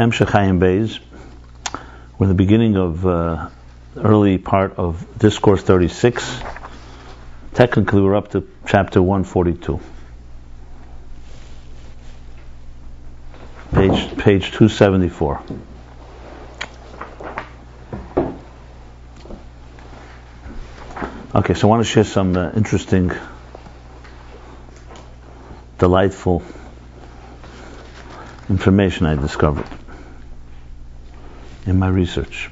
Ayin Beis. We're in the beginning of the early part of Discourse 36. Technically, we're up to chapter 142. Page 274. Okay, so I want to share some interesting, delightful information I discovered in my research.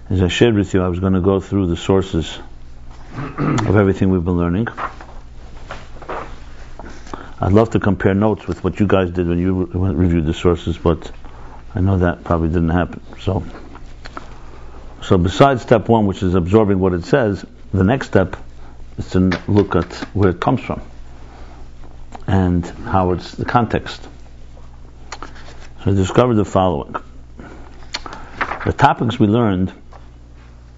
As I shared with you, I was going to go through the sources of everything we've been learning. I'd love to compare notes with what you guys did when you reviewed the sources, but I know that probably didn't happen. So besides step one, which is absorbing what it says, the next step is to look at where it comes from and how it's the context. So I discovered the following. The topics we learned,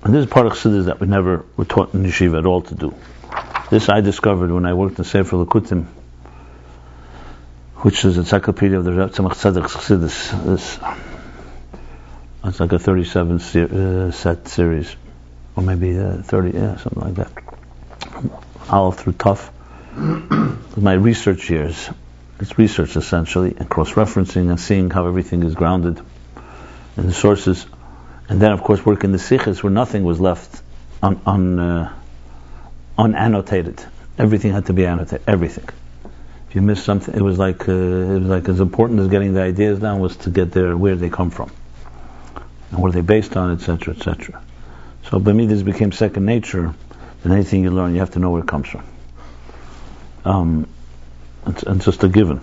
and this is part of Chassidus that we never were taught in yeshiva at all to do. This I discovered when I worked in Sefer Likutim, which is an encyclopedia of the Tzemach Tzedek's Chassidus. It's like a 37 set series, or maybe 30, something like that. Aleph through Tuf. My research years. It's research essentially, and cross-referencing and seeing how everything is grounded in the sources. And then, of course, work in the Sikhs where nothing was left unannotated. Everything had to be annotated. Everything. If you missed something, it was like as important as getting the ideas down was to get there where they come from and what are they based on, etc., etc. So, by me, this became second nature. And anything you learn, you have to know where it comes from. It's just a given.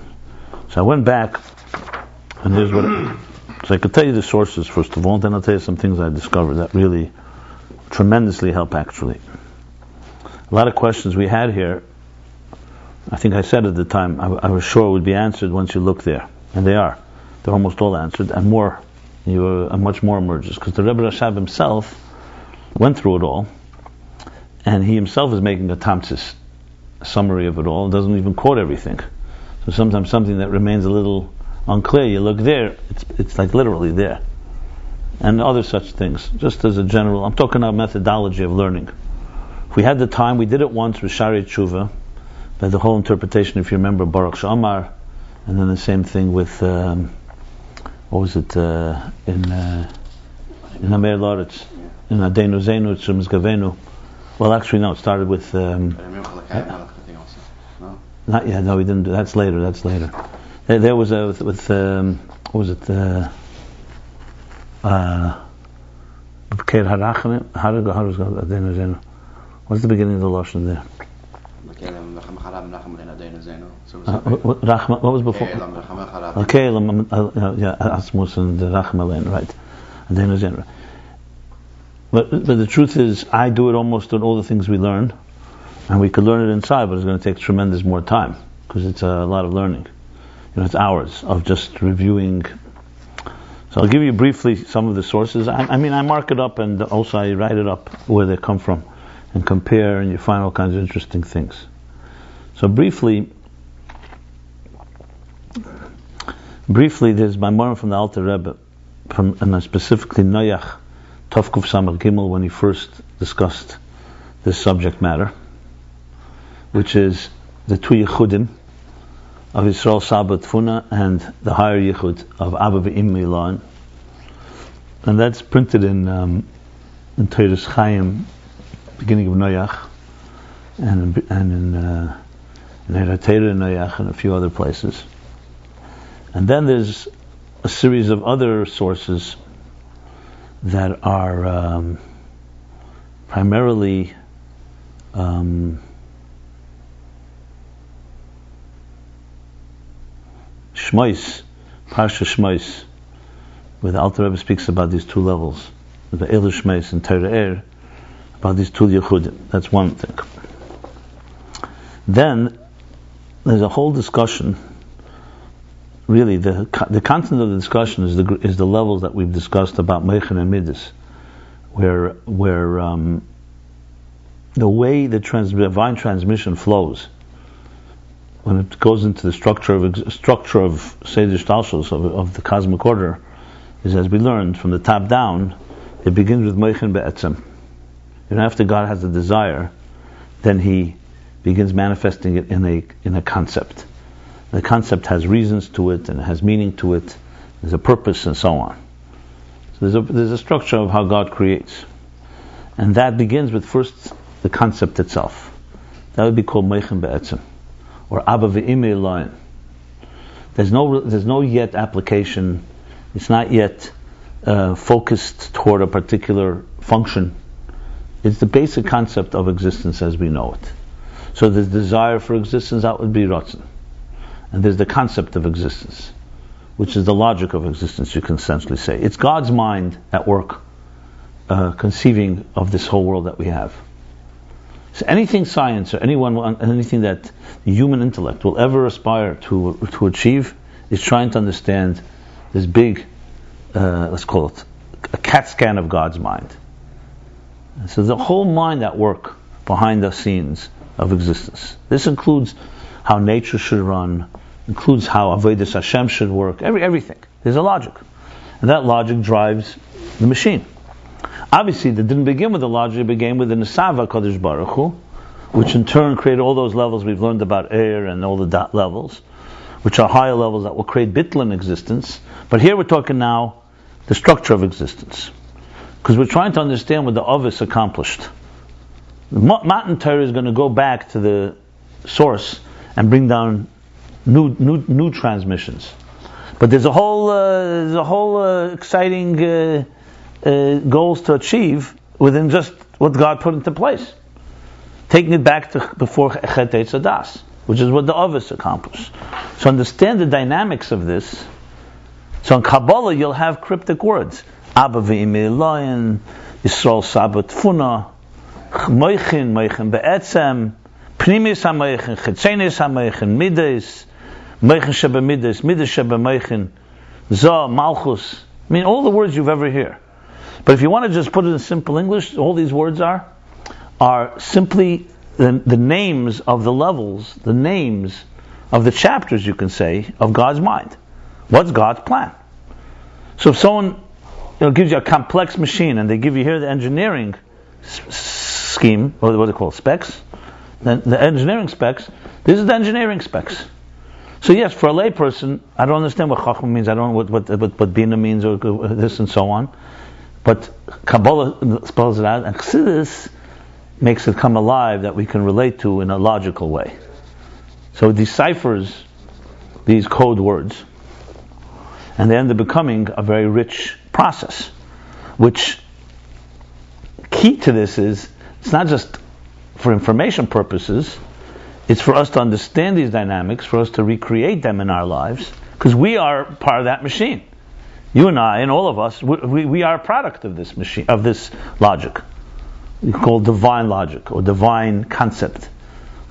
So I went back, and here's what. So I could tell you the sources first of all, and then I'll tell you some things I discovered that really tremendously help. Actually, a lot of questions we had here, I think I said at the time, I was sure would be answered once you look there, and they are. They're almost all answered, and more. Much more emerges because the Rebbe Rashab himself went through it all, and he himself is making a tamtzis summary of it all. Doesn't even quote everything. So sometimes something that remains a little unclear, you look there, it's like literally there, and other such things. Just as a general, I'm talking about methodology of learning. If we had the time, we did it once with Shari Tshuva, by the whole interpretation. If you remember Baruch Shamar, and then the same thing with. What was it in Amer Loretz, in Adenu Zenu Tzum Gavenu? Well, actually, no. It started with. Not yet. No, we didn't do. That's later. There was with what was it? Keir Harachim. How does go Adenu Zenu? What's the beginning of the lashon there? What was before? Okay, Asmus and Rachmalen, right? But the truth is, I do it almost on all the things we learn, and we could learn it inside, but it's going to take tremendous more time because it's a lot of learning. It's hours of just reviewing. So I'll give you briefly some of the sources. I mark it up, and also I write it up where they come from, and compare, and you find all kinds of interesting things. So briefly, there's Maimon from the Alter Rebbe, and specifically Noach Tovkuf Samach Gimel, when he first discussed this subject matter, which is the two Yichudim of Yisroel, Saba, Tfuna, and the higher Yichud of Abba V'im Milan, and that's printed in Torah's Chaim, beginning of Noach, and in Eratera and Noach and a few other places. And then there's a series of other sources that are primarily Shmois, Parsha Shmois, where the Alter Rebbe speaks about these two levels, the Eilu Shmois and Torah, about these two Yechudim. That's one thing. Then there's a whole discussion. Really, the content of the discussion is the levels that we've discussed about Meichen and Midas, where the way the divine transmission flows when it goes into the structure of Seder Shtalshus, of the cosmic order, is, as we learned from the top down, it begins with Moichin Be'etzem. And after God has a desire, then He begins manifesting it in a concept. The concept has reasons to it, and it has meaning to it. There's a purpose, and so on. So there's a structure of how God creates, and that begins with first the concept itself. That would be called Moichin Be'etzem, or Abba Ve'imei Eloyin. There's no yet application. It's not yet focused toward a particular function. It's the basic concept of existence as we know it. So there's desire for existence, that would be Ratzon. And there's the concept of existence, which is the logic of existence, you can essentially say. It's God's mind at work, conceiving of this whole world that we have. So anything science or anything that the human intellect will ever aspire to achieve is trying to understand this big, let's call it a CAT scan of God's mind. And so the whole mind at work behind the scenes of existence. This includes how nature should run, includes how Avodas Hashem should work, everything. There's a logic. And that logic drives the machine. Obviously, it didn't begin with the logic, it began with the Saba Kadosh Baruch Hu, which in turn created all those levels we've learned about air and all the dot levels, which are higher levels that will create bittul in existence. But here we're talking now the structure of existence, because we're trying to understand what the Ovis accomplished. The Mattan Torah is going to go back to the source and bring down new transmissions. But there's a whole exciting goals to achieve within just what God put into place, taking it back to before Chet Eitz Hadas, which is what the Ovis accomplished. So understand the dynamics of this. So in Kabbalah you'll have cryptic words: Abba Ve'imei Eloyin, Yisroel Saba Tfuna, Moichin Be'etzem, Pnimis HaMoichin, Chetzenis HaMoichin, Midas, Moichin Sheba Midas, Midas Sheba Moichin, Zah, Malchus. I mean, all the words you've ever heard. But if you want to just put it in simple English, all these words are simply the names of the levels, the names of the chapters, you can say, of God's mind. What's God's plan? So if someone gives you a complex machine and they give you here the engineering scheme, or what do they call it, specs, then the engineering specs, this is the engineering specs. So yes, for a layperson, I don't understand what Khokhma means, I don't know what Binah means, or this and so on. But Kabbalah spells it out, and Chassidus makes it come alive that we can relate to in a logical way. So it deciphers these code words, and they end up becoming a very rich process. Which, key to this is, it's not just for information purposes, it's for us to understand these dynamics, for us to recreate them in our lives, because we are part of that machine. You and I, and all of us, we are a product of this machine, of this logic. We call it divine logic, or divine concept.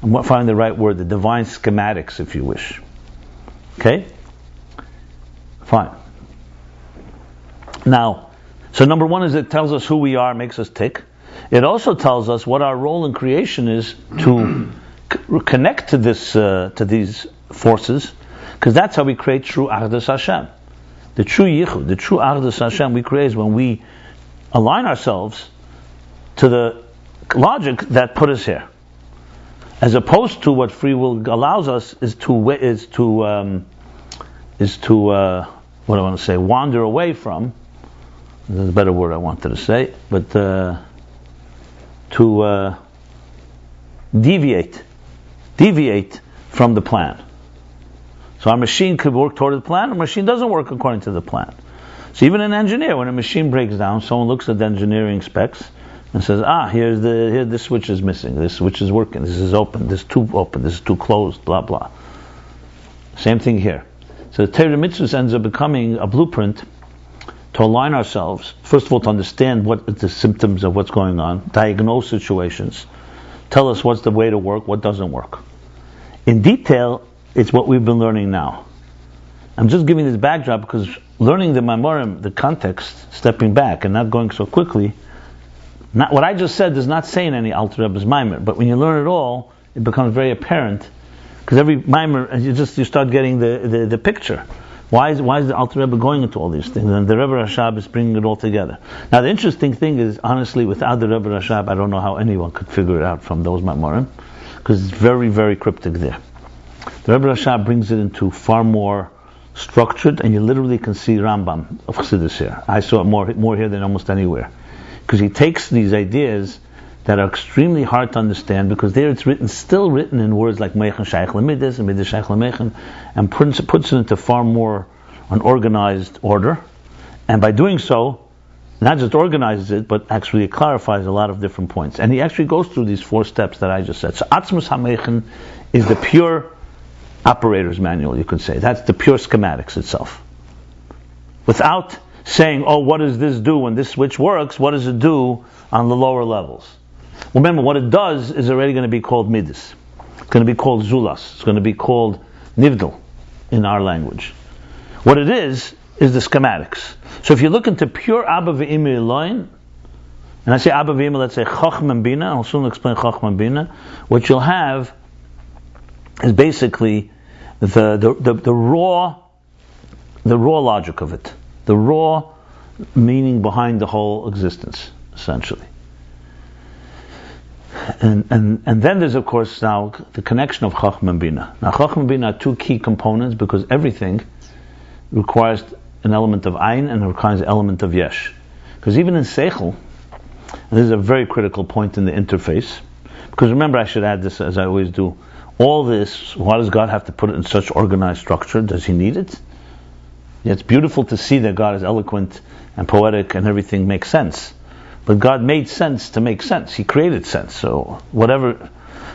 I'm not finding the right word, the divine schematics, if you wish. Okay? Fine. Now, so number one is it tells us who we are, makes us tick. It also tells us what our role in creation is to connect to these forces, because that's how we create true Achdus Hashem. The true Yichud, the true Achdus Hashem we create is when we align ourselves to the logic that put us here, as opposed to what free will allows us is to what I want to say, wander away from. There's a better word I wanted to say, but to deviate from the plan. So our machine could work toward the plan, our machine doesn't work according to the plan. So even an engineer, when a machine breaks down, someone looks at the engineering specs and says, here this switch is missing, this switch is working, this is open, this is too open, this is too closed, blah blah. Same thing here. So the Torah Mitzvahs ends up becoming a blueprint to align ourselves, first of all to understand what the symptoms of what's going on, diagnose situations, tell us what's the way to work, what doesn't work. In detail, it's what we've been learning now. I'm just giving this backdrop because learning the Mamorim, the context, stepping back and not going so quickly, not what I just said does not say in any Alter Rebbe's Maimer, but when you learn it all, it becomes very apparent Because every mimer, you start getting the picture. Why is the Alter Rebbe going into all these things? And the Rebbe Rashab is bringing it all together. Now the interesting thing is, honestly, without the Rebbe Rashab, I don't know how anyone could figure it out from those Mamorim, because it's very, very cryptic there. The Rebbe Rashab brings it into far more structured, and you literally can see Rambam of Chassidus here. I saw it more here than almost anywhere. Because he takes these ideas that are extremely hard to understand, because there it's still written in words like Meichen Shaykh Lemidis and Midas Shaykh Lemeichen, and puts it into far more an organized order. And by doing so, not just organizes it, but actually it clarifies a lot of different points. And he actually goes through these 4 steps that I just said. So Atzmus HaMeichen is the pure operator's manual, you could say. That's the pure schematics itself. Without saying, oh, what does this do when this switch works? What does it do on the lower levels? Remember, what it does is already going to be called Midas. It's going to be called Zulas. It's going to be called Nivdal in our language. What it is the schematics. So if you look into pure Abba V'Imi Eloin, and I say Abba V'Imi, let's say Khokhma and Binah, I'll soon explain Khokhma and Binah, what you'll have is basically the raw logic of it. The raw meaning behind the whole existence, essentially. And then there's, of course, now the connection of Khokhma and Binah. Now, Khokhma and Binah are 2 key components, because everything requires an element of Ayin and requires an element of Yesh. Because even in Seichel, and this is a very critical point in the interface, because remember, I should add this as I always do, all this, why does God have to put it in such organized structure? Does he need it? Yeah, it's beautiful to see that God is eloquent and poetic and everything makes sense. But God made sense to make sense. He created sense. So whatever,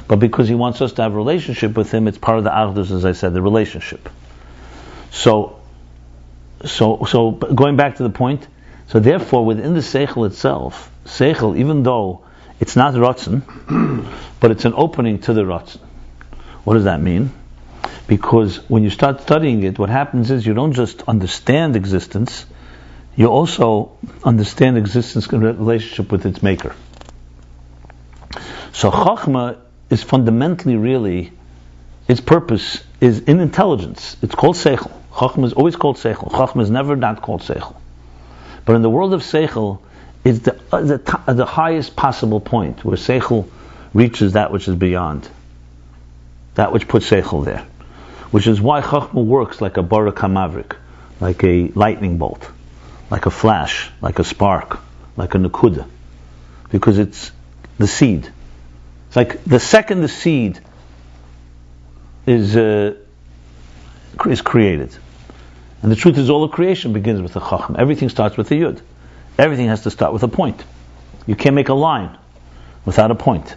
but because he wants us to have a relationship with him, it's part of the Achdus, as I said, the relationship. So going back to the point, so therefore within the Seichel itself, Seichel, even though it's not Ratzon, but it's an opening to the Ratzon. What does that mean? Because when you start studying it, what happens is you don't just understand existence, you also understand existence in relationship with its maker. So Chokhmah is fundamentally really, its purpose is in intelligence. It's called Seichel. Chokhmah is always called Seichel. Chokhmah is never not called Seichel. But in the world of Seichel, it's the highest possible point where Seichel reaches that which is beyond. That which puts Seichel there. Which is why Chokhmah works like a Barak HaMavrik, like a lightning bolt, like a flash, like a spark, like a Nakuda. Because it's the seed. It's like the second the seed is created. And the truth is, all of creation begins with a Chokhmah. Everything starts with a Yud. Everything has to start with a point. You can't make a line without a point.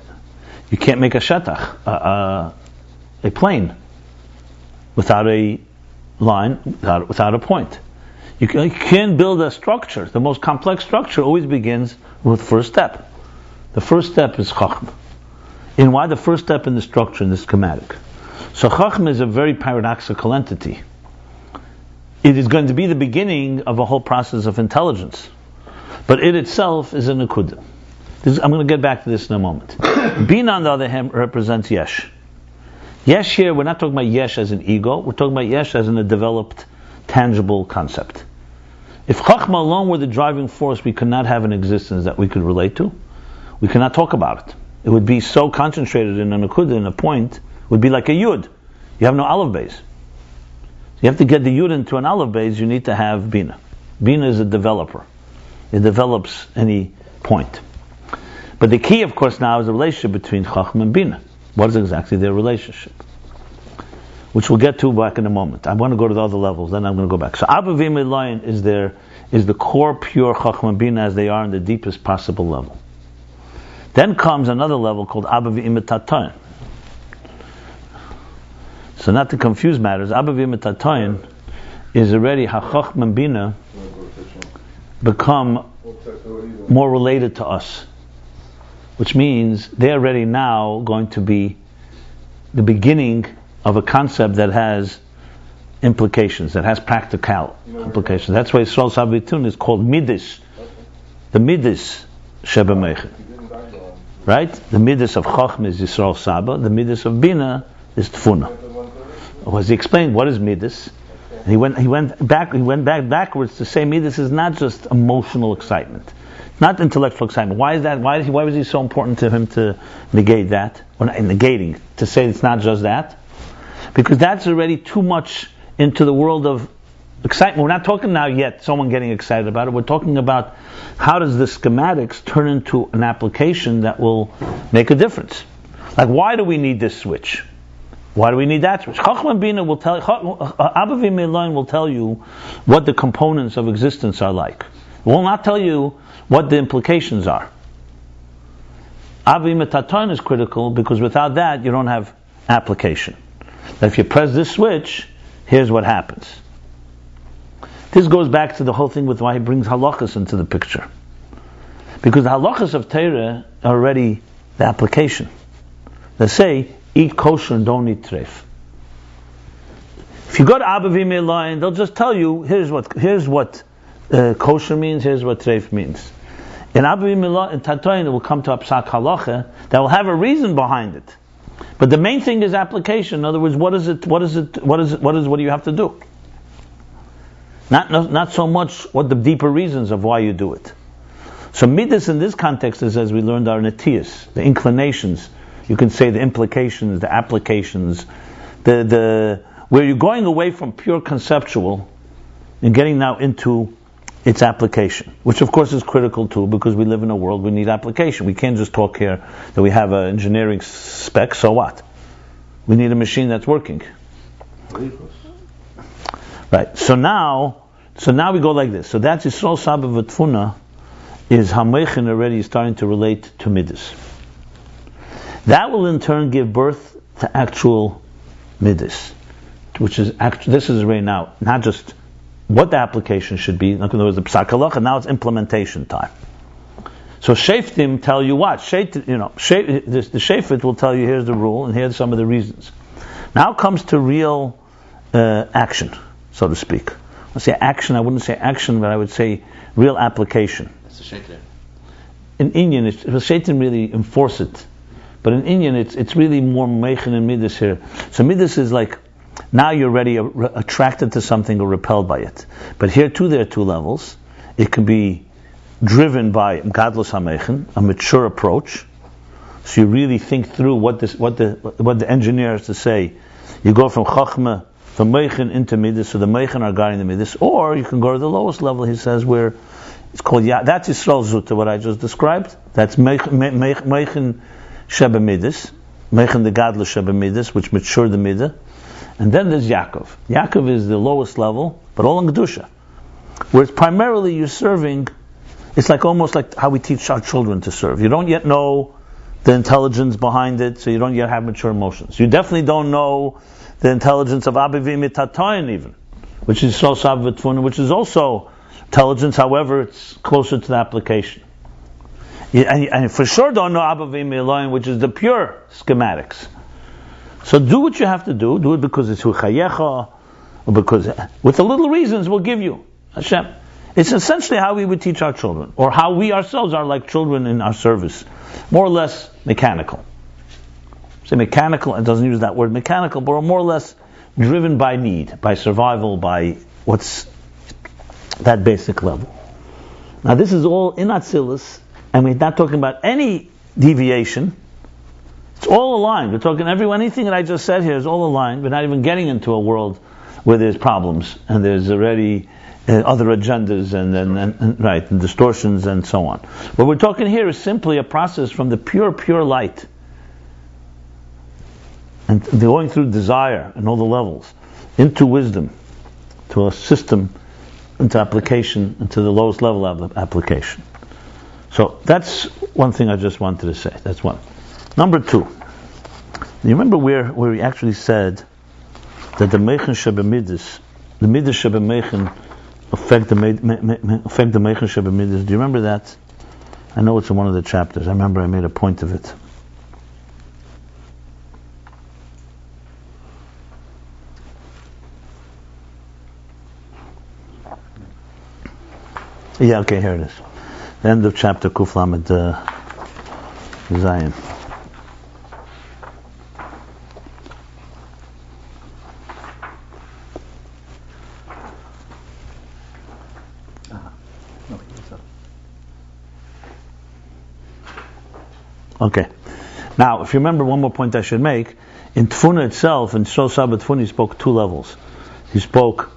You can't make a shetach, a plane, without a line, without a point. You can't build a structure. The most complex structure always begins with the first step. The first step is Chokhmah. And why the first step in the structure, in the schematic? So Chokhmah is a very paradoxical entity. It is going to be the beginning of a whole process of intelligence. But it itself is a Nakuda. I'm going to get back to this in a moment. Binah, on the other hand, represents Yesh. Yesh here, we're not talking about Yesh as an ego, we're talking about Yesh as in a developed, tangible concept. If Chokhmah alone were the driving force, we could not have an existence that we could relate to. We cannot talk about it. It would be so concentrated in a Nakuda, in a point, it would be like a Yud. You have no Aleph Beis. You have to get the Yud into an Aleph Beis, you need to have Binah. Binah is a developer. It develops any point. But the key, of course, now is the relationship between Chokhmah and Binah. What is exactly their relationship? Which we'll get to back in a moment. I want to go to the other levels, then I'm going to go back. So Abba V'Imi Eloin is the core pure Chokhmah and Binah as they are in the deepest possible level. Then comes another level called Abba V'Imi Tatoin. So not to confuse matters, Abba V'Imi Tatoin is already how Chokhmah and Binah become more related to us. Which means they're already now going to be the beginning of a concept that has implications, that has practical implications. That's why Yisroel Sabitun is called Midas, the Midas Shebemeichen. Right? The Midas of Chokhmah is Yisroel Saba, the Midas of Binah is tfuna. As he explained, what is midas? And he went backwards to say midas is not just emotional excitement, not intellectual excitement. Why is that? Why was he so important to him to negate that? Or not negating, to say it's not just that? Because that's already too much into the world of excitement. We're not talking now yet someone getting excited about it. We're talking about how does the schematics turn into an application that will make a difference. Like, why do we need this switch? Why do we need that switch? Khokhma and Binah will tell will tell you what the components of existence are like. It will not tell you what the implications are. Mattan is critical because without that you don't have application. Now, if you press this switch, here's what happens. This goes back to the whole thing with why he brings halachas into the picture. Because the halachas of Torah are already the application. They say, eat kosher and don't eat treif. If you go to Abba V'Me'elayin, they'll just tell you, here's what kosher means, here's what treif means. In Abba V'Me'elayin, in Tatoyin, it will come to a psak halacha that will have a reason behind it. But the main thing is application. In other words, what do you have to do? Not so much what the deeper reasons of why you do it. So midas in this context is, as we learned, our netiyas, the inclinations. You can say the implications, the applications, the where you're going away from pure conceptual and getting now into its application, which of course is critical too, because we live in a world we need application. We can't just talk here that we have an engineering spec. So what? We need a machine that's working. Right. So now we go like this. So that's Yisroel, Saba, V'tfuna is Hamechin already starting to relate to midas. That will in turn give birth to actual midas, which is this is right now not just what the application should be. Like there was the psak halacha, now it's implementation time. So shaftim tell you what the shafit will tell you here's the rule and here's some of the reasons. Now comes to real action, so to speak. I say action. I wouldn't say action, but I would say real application. That's the shaitan. In Indian, shaitan really enforce it. But in Indian, it's really more meichin and midas here. So midas is like, now you're already attracted to something or repelled by it. But here too, there are two levels. It can be driven by gadlus hameichin, a mature approach. So you really think through what the engineer has to say. You go from Khokhma, from meichin into midas, so the meichin are guiding the midas. Or you can go to the lowest level, he says, where it's called, that's Yisroel Zuta, what I just described. That's meichin Sheba Midas, Meichin the Gadla Sheba Midas, which matured the Midah. And then there's Yaakov. Yaakov is the lowest level, but all in Kedusha. Where it's primarily you're serving, it's like almost like how we teach our children to serve. You don't yet know the intelligence behind it, so you don't yet have mature emotions. You definitely don't know the intelligence of Abba V'Me'elayin even, which is so Saba V'tfuna, which is also intelligence, however, it's closer to the application. And for sure don't know Abba V'Me'elayin, which is the pure schematics. So do what you have to do. Do it because it's Huchayecha, or because with the little reasons we'll give you. Hashem. It's essentially how we would teach our children, or how we ourselves are like children in our service. More or less mechanical. Say mechanical, it doesn't use that word mechanical, but more or less driven by need, by survival, by what's that basic level. Now this is all in Atzilus, and we're not talking about any deviation. It's all aligned. We're talking anything that I just said here is all aligned. We're not even getting into a world where there's problems and there's already other agendas and distortions and so on. What we're talking here is simply a process from the pure light and going through desire and all the levels into wisdom, to a system, into application, into the lowest level of application. So that's one thing I just wanted to say. That's one. Number two, you remember where he actually said that the meichin sheba midas, the midas sheba meichin affect the meichin sheba midas. Do you remember that? I know it's in one of the chapters. I remember I made a point of it. Yeah, okay, here it is. The end of chapter Kuf Lamed Zayin. Okay. Now, if you remember, one more point I should make, in Tfuna itself, in Saba Tfuna, he spoke 2 levels. He spoke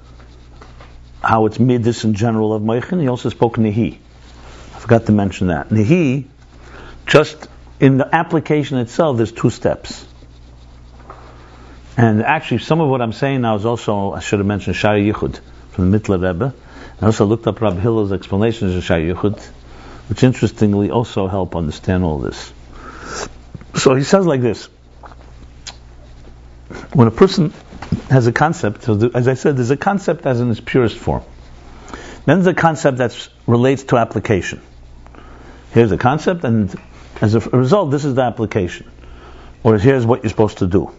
how it's midis in general of Meichin. He also spoke Nehi. I forgot to mention that. Nehi, just in the application itself, there's 2 steps. And actually, some of what I'm saying now is also, I should have mentioned Shari Yichud from the Mittler Rebbe. I also looked up Rabbi Hillel's explanations of Shari Yichud, which interestingly also help understand all this. So he says like this: when a person has a concept, as I said, there's a concept as in its purest form. Then there's a concept that relates to application. Here's a concept, and as a result, this is the application. Or here's what you're supposed to do.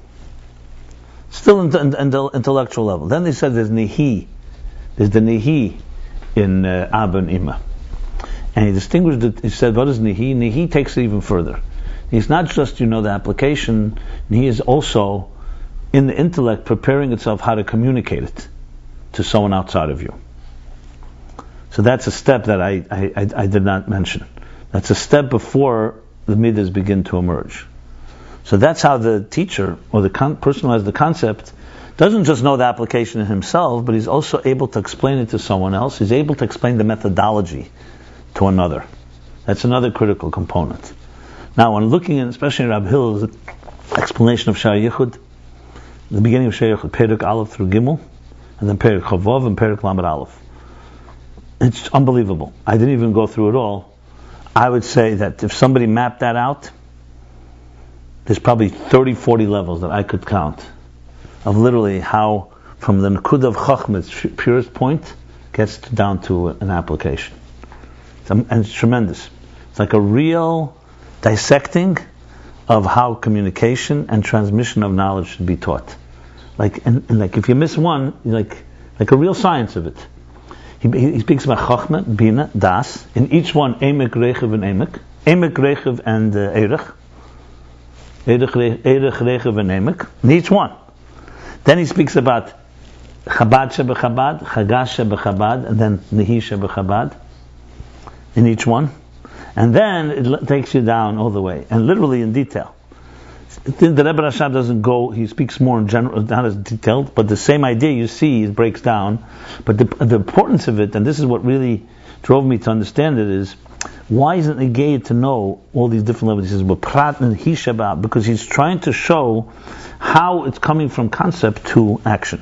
Still in the intellectual level. Then they said there's Nehi. There's the Nehi in Abba and Ima. And he distinguished it, he said, what is Nehi? Nehi takes it even further. It's not just, the application. Nehi is also in the intellect preparing itself how to communicate it to someone outside of you. So that's a step that I did not mention. That's a step before the midas begin to emerge. So that's how the teacher, or the person who has the concept, doesn't just know the application in himself, but he's also able to explain it to someone else. He's able to explain the methodology to another. That's another critical component. Now, when looking at, especially Rabbi Hillel's explanation of Shari Yichud, the beginning of Shari Yichud, Perek Aleph through Gimel, and then Perek Chavav and Perek Lamed Aleph. It's unbelievable. I didn't even go through it all. I would say that if somebody mapped that out, there's probably 30, 40 levels that I could count of literally how, from the Nakud of Khokhma, its purest point, gets down to an application. And it's tremendous. It's like a real dissecting of how communication and transmission of knowledge should be taught. And if you miss one, like a real science of it. He speaks about Khokhma, Binah, Das. In each one, Emek, Rechev, and Emek. Emek, Rechev, and Erech. Erech, Rechev, and Emek. In each one. Then he speaks about Chabad Sheba Chabad, Chagash Sheba Chabad, and then Nehi Sheba Chabad. In each one. And then it takes you down all the way, and literally in detail. The Rebbe Rashab doesn't go, he speaks more in general, not as detailed, but the same idea you see, it breaks down. But the importance of it, and this is what really drove me to understand it, is why isn't it gay to know all these different levels? He says, well, Prat and Hishabah, because he's trying to show how it's coming from concept to action,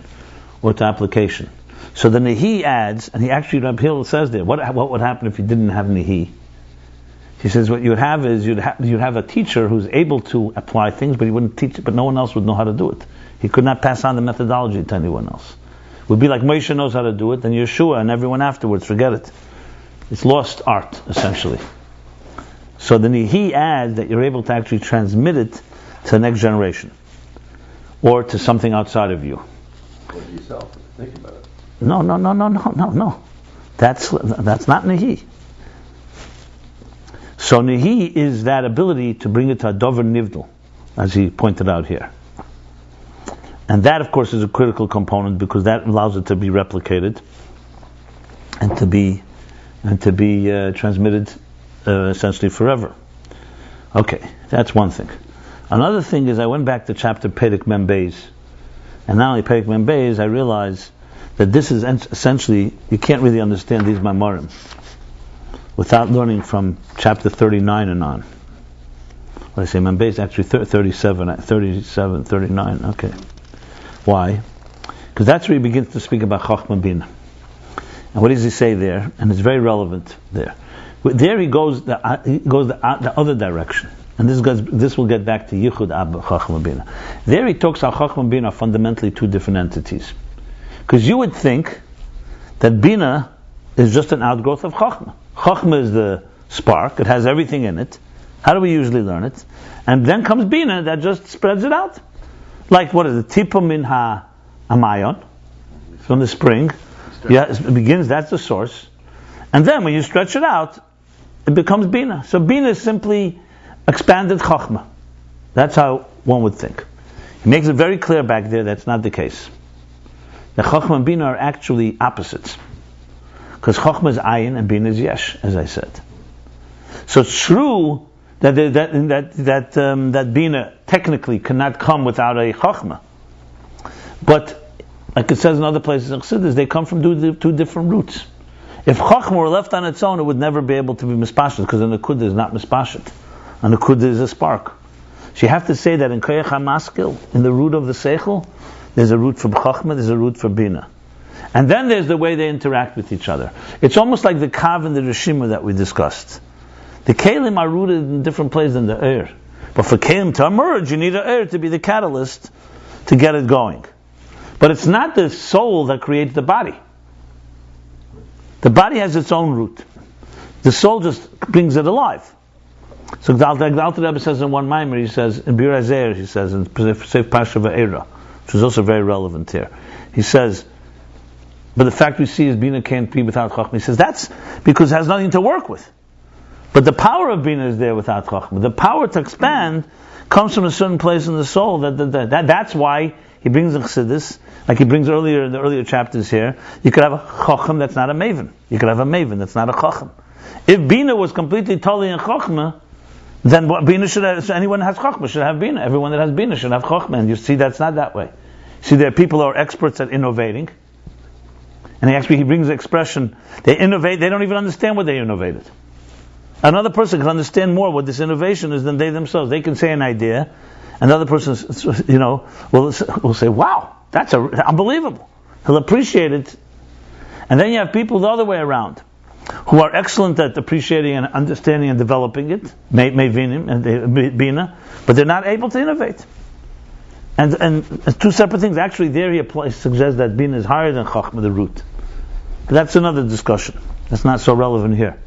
or to application. So the Nehi adds, and he actually, Rabbi Hillel says there, what would happen if you didn't have Nehi? He says what you would have is you'd have a teacher who's able to apply things, but he wouldn't teach it, but no one else would know how to do it. He could not pass on the methodology to anyone else. It would be like Moshe knows how to do it, and Yeshua and everyone afterwards, forget it. It's lost art, essentially. So then he adds that you're able to actually transmit it to the next generation, or to something outside of you. Or to yourself, think about it. No. That's not Nehi. So Nehi is that ability to bring it to a Dover Nivdal, as he pointed out here. And that, of course, is a critical component, because that allows it to be replicated and to be transmitted essentially forever. Okay, that's one thing. Another thing is I went back to chapter Perek Mem Beis, and not only Perek Mem Beis, I realized that this is essentially, you can't really understand these Maimarim without learning from chapter 39 and on. What I say, Mem Beis, actually 37, 39, okay. Why? Because that's where he begins to speak about Khokhma and Binah. And what does he say there? And it's very relevant there. There he goes the other direction. And this will get back to Yichud Abba, Khokhma and Binah. There he talks about Khokhma and Binah are fundamentally two different entities. Because you would think that Binah is just an outgrowth of Khokhma. Khokhma is the spark, it has everything in it. How do we usually learn it? And then comes Binah that just spreads it out. Like, what is it? Tipa min ha'amayon, from the spring. Yeah, it begins, that's the source. And then when you stretch it out, it becomes Binah. So Binah is simply expanded Khokhma. That's how one would think. He makes it very clear back there that's not the case. The Khokhma and Binah are actually opposites. Because Chokhmah is Ayin and Binah is Yesh, as I said. So it's true that Binah technically cannot come without a Chokhmah. But like it says in other places in Chassidus, they come from two different roots. If Chokhmah were left on its own, it would never be able to be mispashet, because a Nakuda is not mispashet. A Nakuda is a spark. So you have to say that in Koyach HaMaskil, in the root of the Seichel, there's a root for Chokhmah, there's a root for Binah. And then there's the way they interact with each other. It's almost like the Kav and the Rishima that we discussed. The Kalim are rooted in different places than the Eir. But for Kalim to emerge, you need an Eir to be the catalyst to get it going. But it's not the soul that creates the body. The body has its own root. The soul just brings it alive. So the Alter Rebbe says in one Maimer, he says, in Bir Azer, he says, in Seif Pasha V'Eira, which is also very relevant here. He says, but the fact we see is Binah can't be without Chokhmah. He says, that's because it has nothing to work with. But the power of Binah is there without Chokhmah. The power to expand comes from a certain place in the soul. That's why he brings the Chassidus, like he brings earlier in the earlier chapters here. You could have a Chokhmah that's not a Maven. You could have a Maven that's not a Chokhmah. If Binah was completely totally in Chokhmah, then Binah should have, so anyone that has Chokhmah should have Binah. Everyone that has Binah should have Chokhmah. And you see that's not that way. See, there are people who are experts at innovating. And he brings the expression, they innovate, they don't even understand what they innovated. Another person can understand more what this innovation is than they themselves. They can say an idea, and the other person, will say, wow, that's unbelievable. He'll appreciate it. And then you have people the other way around, who are excellent at appreciating and understanding and developing it, Mevinim and Binah, but they're not able to innovate. And two separate things. Actually, there he suggests that Binah is higher than Chokhmah, the root. But that's another discussion. That's not so relevant here.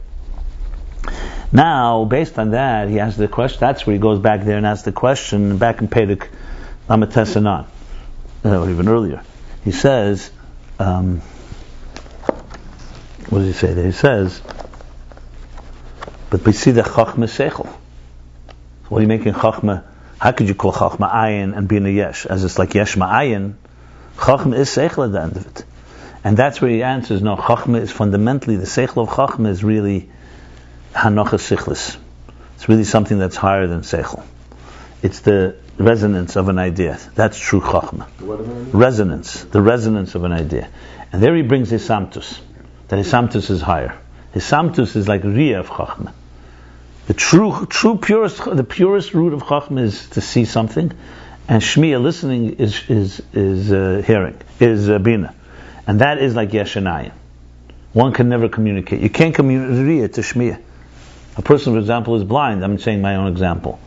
Now, based on that, he asks the question. That's where he goes back there and asks the question, back in Pedek Lamates Anan, or even earlier. He says, what does he say there? He says, but we see the Chokhmah Seichel. What are you making Chokhmah? How could you call Khokhma Ayin and Binah Yesh? As it's like Yesh Ma'ayin, Chokhmah is Seichel at the end of it. And that's where he answers, no, Chokhmah is fundamentally, the Seichel of Chokhmah is really Hanochas Sichlis. It's really something that's higher than Seichel. It's the resonance of an idea. That's true Chokhmah. Resonance. The resonance of an idea. And there he brings his Samtus. That his Samtus is higher. His Samtus is like Riyah of Chokhmah. The true purest, the purest root of Chokhmah is to see something, and Shmiya, listening, is hearing, is Binah. And that is like Yesh and Ayin. One can never communicate. You can't communicate to Shmiya. A person, for example, is blind. I'm saying my own example.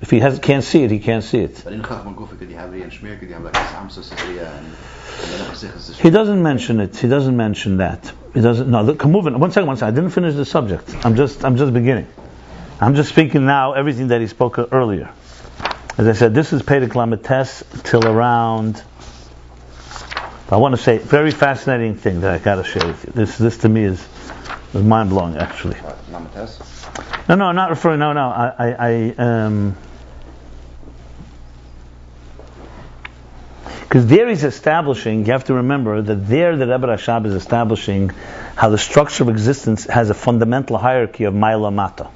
If he can't see it, he can't see it. But in Chokhmah Gufa, could you have Riyah and Shmiya? Could you have like Samsus and Riyah and he doesn't mention it. He doesn't mention that. He doesn't. No, look, move in. One second. I didn't finish the subject. I'm just beginning. I'm just speaking now everything that he spoke earlier. As I said, this is Pedek Lamates till around. I want to say very fascinating thing that I got to share with you. This to me is mind blowing actually. Lamates? No, I'm not referring. No. Because there he's establishing, you have to remember that there the Rebbe Rashab is establishing how the structure of existence has a fundamental hierarchy of Maila Mata.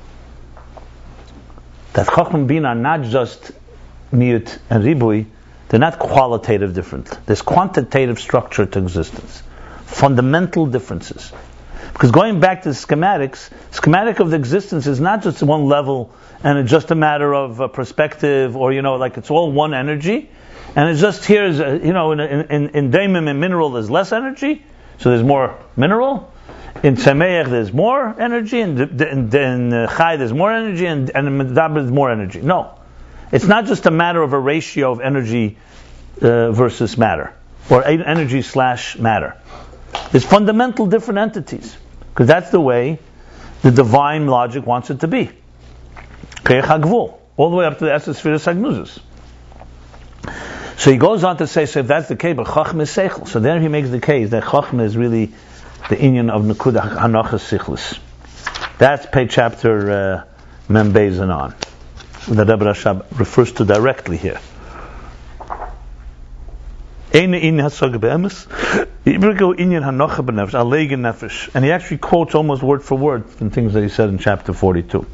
That Khokhma and Binah are not just Miyut and Ribui, they're not qualitative different. There's quantitative structure to existence. Fundamental differences. Because going back to the schematics, schematic of the existence is not just one level and it's just a matter of perspective or, like it's all one energy. And it's just here, in daimim and mineral there's less energy, so there's more mineral. In tzemeach there's more energy, and in chai there's more energy, and in medaber there's more energy. No, it's not just a matter of a ratio of energy versus matter, or energy / matter. There's fundamental different entities, because that's the way the divine logic wants it to be. Keich hagvul, all the way up to the Esespheres Hagnuzes. So he goes on to say, so if that's the case, but Chokhmah is Seichel. So there he makes the case that Chokhmah is really the inyan of Nekuda Hanochas Sichlis. That's page chapter Mem Beis and on, that Rebbe Rashab refers to directly here. And he actually quotes almost word for word from things that he said in chapter 42.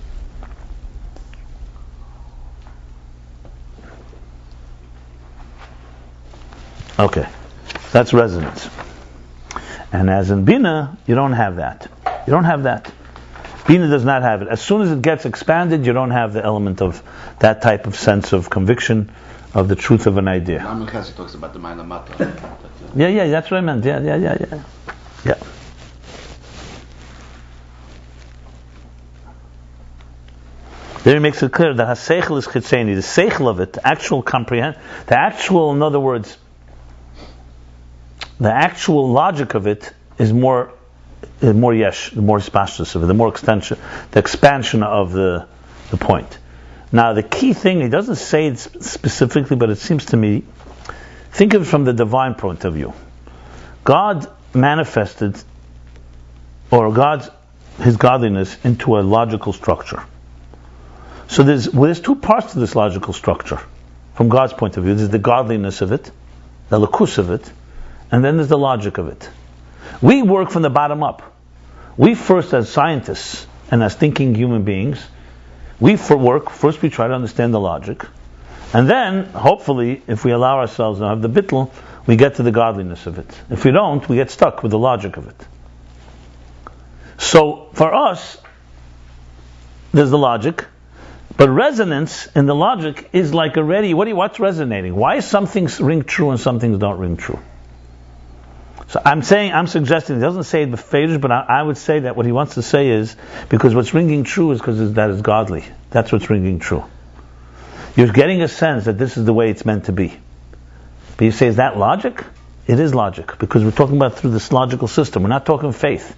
Okay, that's resonance. And as in Binah, you don't have that. You don't have that. Binah does not have it. As soon as it gets expanded, you don't have the element of that type of sense of conviction of the truth of an idea. He talks about the mind of Mattan. Yeah, that's what I meant. Yeah. There he makes it clear that ha-seichel is chitzeni, the seichel of it, the actual in other words, the actual logic of it is more yesh, the more spastus of it, the more extension, the expansion of the point. Now the key thing, he doesn't say it specifically, but it seems to me, think of it from the divine point of view. God manifested, or his godliness into a logical structure. So there's two parts to this logical structure, from God's point of view. There's the godliness of it, the lakus of it, and then there's the logic of it. We work from the bottom up. We first, as scientists and as thinking human beings, first we try to understand the logic, and then, hopefully, if we allow ourselves to have the bittul, we get to the godliness of it. If we don't, we get stuck with the logic of it. So, for us, there's the logic, but resonance in the logic is like already, what's resonating? Why some things ring true and some things don't ring true? So I'm suggesting, he doesn't say it beferish, but I would say that what he wants to say is, because what's ringing true is because that is godly. That's what's ringing true. You're getting a sense that this is the way it's meant to be. But you say, is that logic? It is logic, because we're talking about through this logical system. We're not talking faith.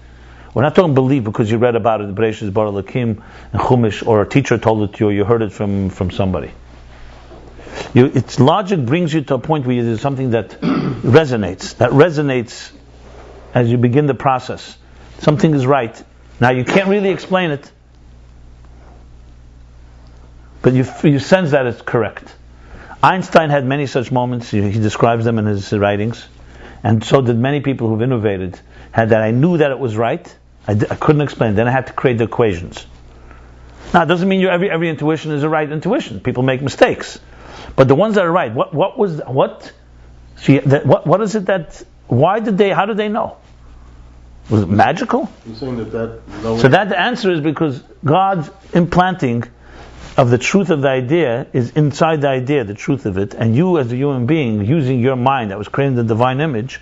We're not talking belief because you read about it in Bereshis Bar Elokim and Chumash, or a teacher told it to you, or you heard it from somebody. Its logic brings you to a point where there's something that resonates as you begin the process. Something is right. Now you can't really explain it, but you sense that it's correct. Einstein had many such moments. He describes them in his writings, and so did many people who've innovated. Had that I knew that it was right. I couldn't explain it. Then I had to create the equations. Now it doesn't mean every intuition is a right intuition. People make mistakes. But the ones that are right, what is it that, how did they know? Was it magical? You're saying So that the answer is because God's implanting of the truth of the idea is inside the idea, the truth of it, and you as a human being, using your mind that was created in the divine image,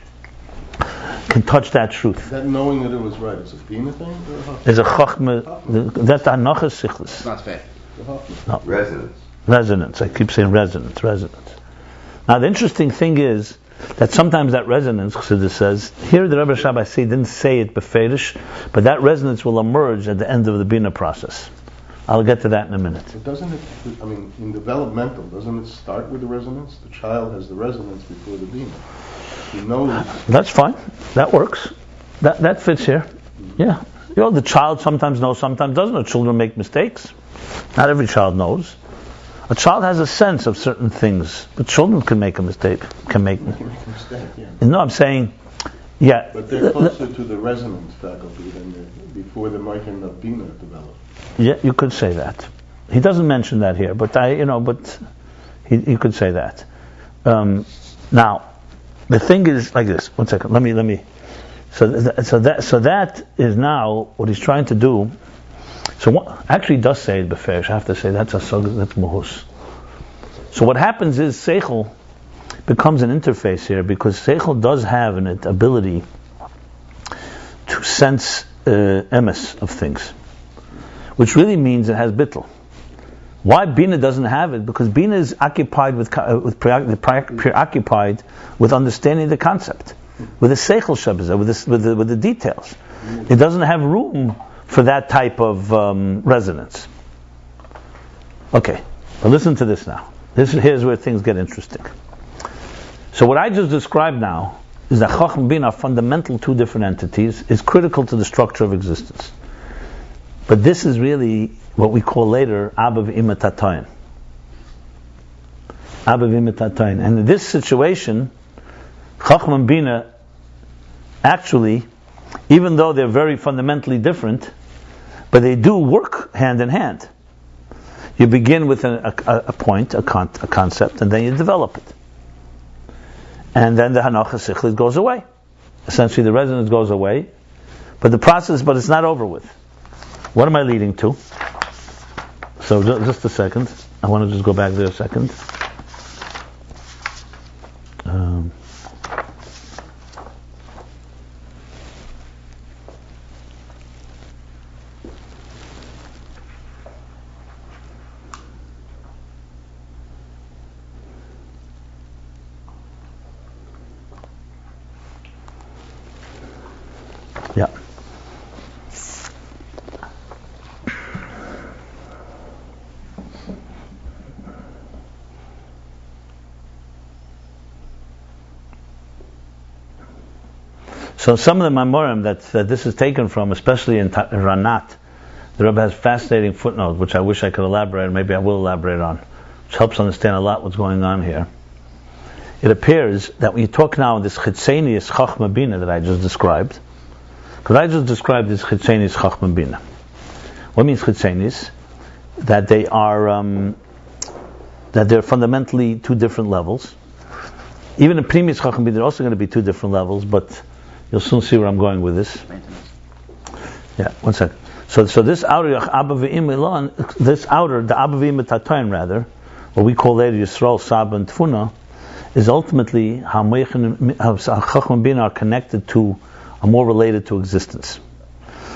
can touch that truth. That knowing that it was right, is a Binah thing? Or There's a Khokhma, that's anachas sichlis. It's not fair. No. Resonance. Resonance. I keep saying resonance. Now the interesting thing is that sometimes that resonance, Chassidus says, here the Rebbe Shabbai didn't say it beferish, but that resonance will emerge at the end of the Binah process. I'll get to that in a minute. But doesn't it, in developmental, doesn't it start with the resonance? The child has the resonance before the Binah. He knows. That's fine. That works. That fits here. Yeah. The child sometimes knows, sometimes doesn't. Children make mistakes. Not every child knows. A child has a sense of certain things, but children can make a mistake. Can make a mistake, yeah. No, I'm saying, yeah. But they're closer to the resonance faculty than before the Mattan of Binah developed. Yeah, you could say that. He doesn't mention that here, but he could say that. Now, the thing is like this. One second. Let me. So that is now what he's trying to do. So what actually does say it beferish. I have to say that's muhus. So what happens is seichel becomes an interface here, because seichel does have in it ability to sense emes of things, which really means it has bittul. Why Binah doesn't have it? Because Binah is occupied preoccupied with understanding the concept, with the seichel shabazah, with the details. It doesn't have room for that type of resonance. Okay, but listen to this now. Here's where things get interesting. So what I just described now is that Khokhma and Binah are fundamental two different entities, is critical to the structure of existence. But this is really what we call later Abba v'Ima Tatayin. Abba v'Ima Tatayin. And in this situation, Khokhma and Binah actually, even though they're very fundamentally different, but they do work hand in hand. You begin with a point, a concept, and then you develop it. and then the Hanocha Sichlis goes away. Essentially, the resonance goes away, but it's not over with. What am I leading to? So just a second. I want to just go back there a second. Yeah. So some of the Mamorim that this is taken from, especially in Ranat, the Rebbe has fascinating footnotes, which I wish I could elaborate, maybe I will elaborate on, which helps understand a lot what's going on here. It appears that when you talk now of this Chitzenius Khokhma and Binah that I just described, because I just described this Chitzenius Khokhma and Binah. What means Chitzenius? That they are that they're fundamentally two different levels. Even in Primis Khokhma and Binah, they're also going to be two different levels, but you'll soon see where I'm going with this. Yeah, one second. So this outer, the Abba V'im Tatayin rather, what we call later Yisroel, Saba, and Tfuna, is ultimately how Chokhmah and Binah are connected to, are more related to existence.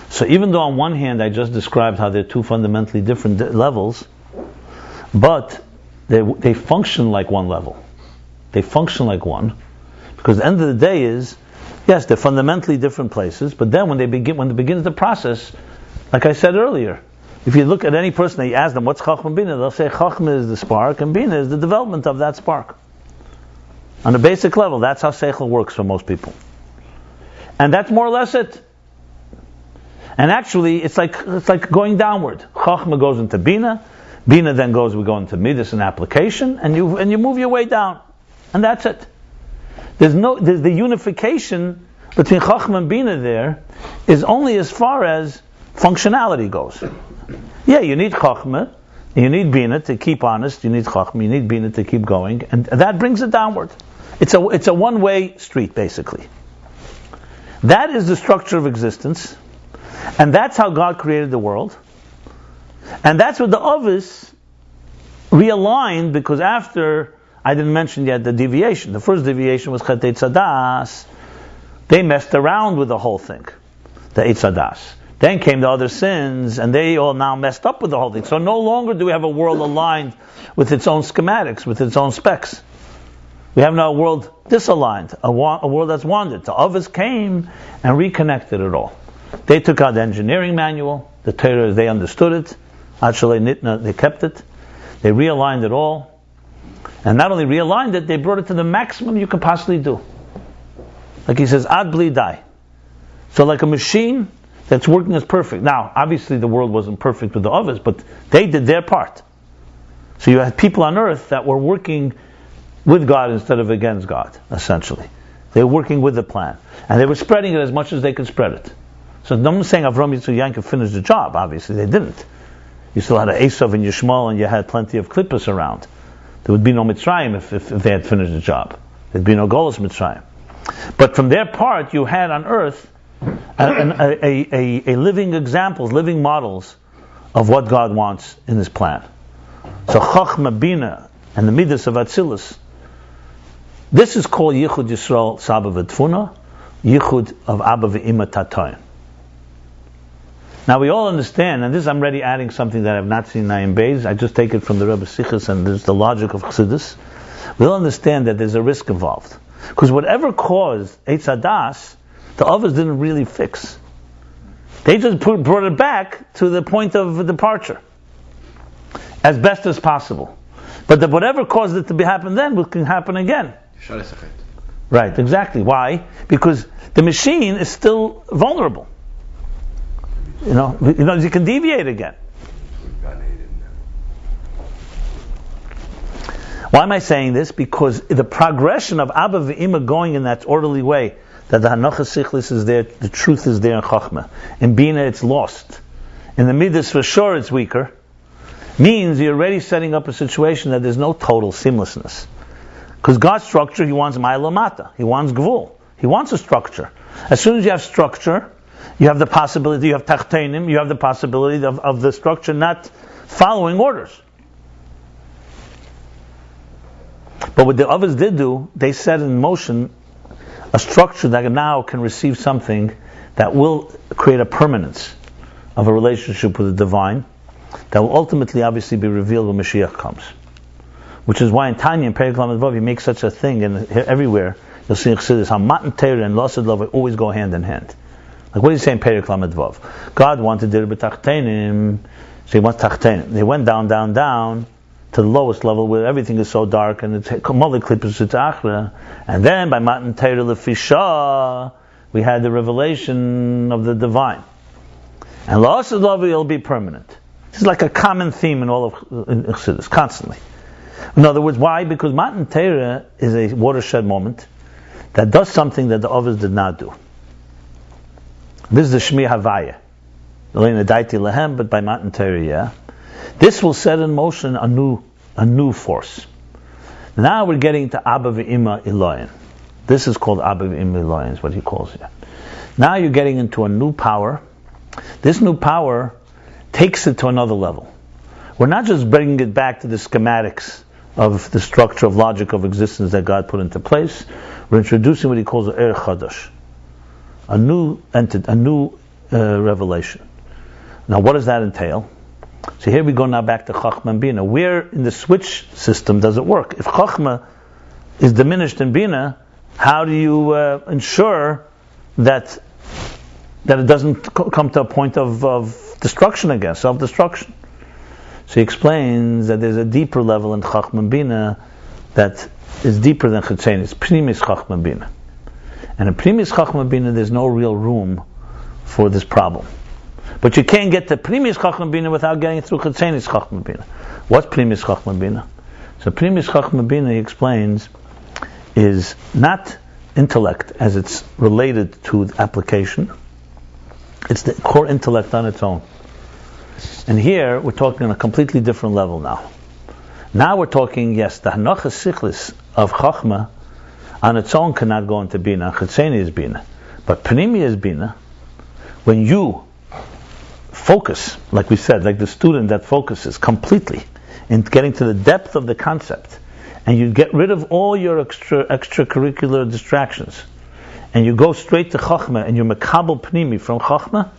So even though on one hand I just described how they're two fundamentally different levels, but they function like one level. They function like one, because the end of the day is, yes, they're fundamentally different places, but then when it begins the process, like I said earlier, if you look at any person and you ask them what's Chokhmah and Binah, they'll say Chokhmah is the spark and Binah is the development of that spark. On a basic level, that's how Seichel works for most people. And that's more or less it. And actually, it's like going downward. Chokhmah goes into Binah, Binah then we go into Midas and application, and you move your way down. And that's it. There's the unification between Chokhmah and Binah there is only as far as functionality goes. Yeah, you need Chokhmah, you need Binah to keep honest, you need Chokhmah, you need Binah to keep going, and that brings it downward. It's a one-way street, basically. That is the structure of existence, and that's how God created the world, and that's what the Ovis realigned, because after, I didn't mention yet the deviation. The first deviation was Chet Eitzadas. They messed around with the whole thing, the Eitzadas. Then came the other sins, and they all now messed up with the whole thing. So no longer do we have a world aligned with its own schematics, with its own specs. We have now a world disaligned, a world that's wandered. The others came and reconnected it all. They took out the engineering manual, the Torah, they understood it. Actually, they kept it. They realigned it all. And not only realigned it, they brought it to the maximum you could possibly do. Like he says, ad bli dai. So like a machine that's working as perfect. Now, obviously the world wasn't perfect with the others, but they did their part. So you had people on earth that were working with God instead of against God, essentially. They were working with the plan. And they were spreading it as much as they could spread it. So no one's saying Avram, Yitzchak, Yaakov finished the job. Obviously they didn't. You still had an Esav and Yishmael, and you had plenty of Klippos around. There would be no Mitzrayim if they had finished the job. There'd be no Golos Mitzrayim. But from their part, you had on earth a living examples, living models of what God wants in His plan. So Chokhmah, Binah, and the Midas of Atzilus. This is called Yichud Yisroel Saba v'Tfuna, Yichud of Abba v'Ima Tatayin. Now we all understand, and this I'm already adding something that I've not seen in Beis. I just take it from the Rebbe Sichos, and there's the logic of Chassidus. We all understand that there's a risk involved, because whatever caused Eitz Hadas, the others didn't really fix. They just brought it back to the point of departure, as best as possible. But whatever caused it to happen then can happen again. Right, exactly. Why? Because the machine is still vulnerable. You know, you can deviate again. Why am I saying this? Because the progression of Abba v'Ima going in that orderly way, that the Hanocha Sichlis is there, the truth is there in Chokhmah. In Binah it's lost. In the Midas for sure it's weaker. Means you're already setting up a situation that there's no total seamlessness. Because God's structure, He wants Ma'ila Mata. He wants Gvul. He wants a structure. As soon as you have structure, you have the possibility, you have Tachtenim, you have the possibility of the structure not following orders. But what the others did do, they set in motion a structure that now can receive something that will create a permanence of a relationship with the divine that will ultimately obviously be revealed when Mashiach comes. Which is why in Tanya and Perek Lamed Vav, you make such a thing, and everywhere you'll see in Chassidus how Mattan Torah and Lasad Love always go hand in hand. Like what do you say in Perek Lamed Vav? God wanted it b'tachtenim, so He wants tachtenim. They went down to the lowest level where everything is so dark, and it's and then by Mattan Torah Lefisha, we had the revelation of the divine. And Lasad Love will be permanent. This is like a common theme in all of Chassidus, constantly. In other words, why? Because Mattan Torah is a watershed moment that does something that the others did not do. This is the Shmi Havaya. But by Mattan Torah, yeah. This will set in motion a new force. Now we're getting to Abba V'Ima Eloyin. This is called Abba V'Ima Eloyin, is what he calls it. Now you're getting into a new power. This new power takes it to another level. We're not just bringing it back to the schematics of the structure of logic of existence that God put into place. We're introducing what he calls the Er Chadash, a new entity, a new revelation. Now, what does that entail? So here we go now back to Khokhma and Binah. Where in the switch system does it work? If Khokhma is diminished in Binah, how do you ensure that it doesn't come to a point of destruction again, self-destruction? So he explains that there's a deeper level in Khokhma and Binah that is deeper than Chitzeni. It's Pnimis Khokhma and Binah. And in Pnimis Khokhma and Binah, there's no real room for this problem. But you can't get to Pnimis Khokhma and Binah without getting through Chitzeni's Khokhma and Binah. What's Pnimis Khokhma and Binah? So Pnimis Khokhma and Binah, he explains, is not intellect as it's related to application. It's the core intellect on its own. And here we're talking on a completely different level now. Now we're talking, yes, the Hanachas Sichlis of Chokhmah on its own cannot go into Binah. Chitzeni is Binah. But Pnimi is Binah. When you focus, like we said, like the student that focuses completely in getting to the depth of the concept, and you get rid of all your extracurricular distractions, and you go straight to Chokhmah, and you makabel Pnimi from Chokhmah,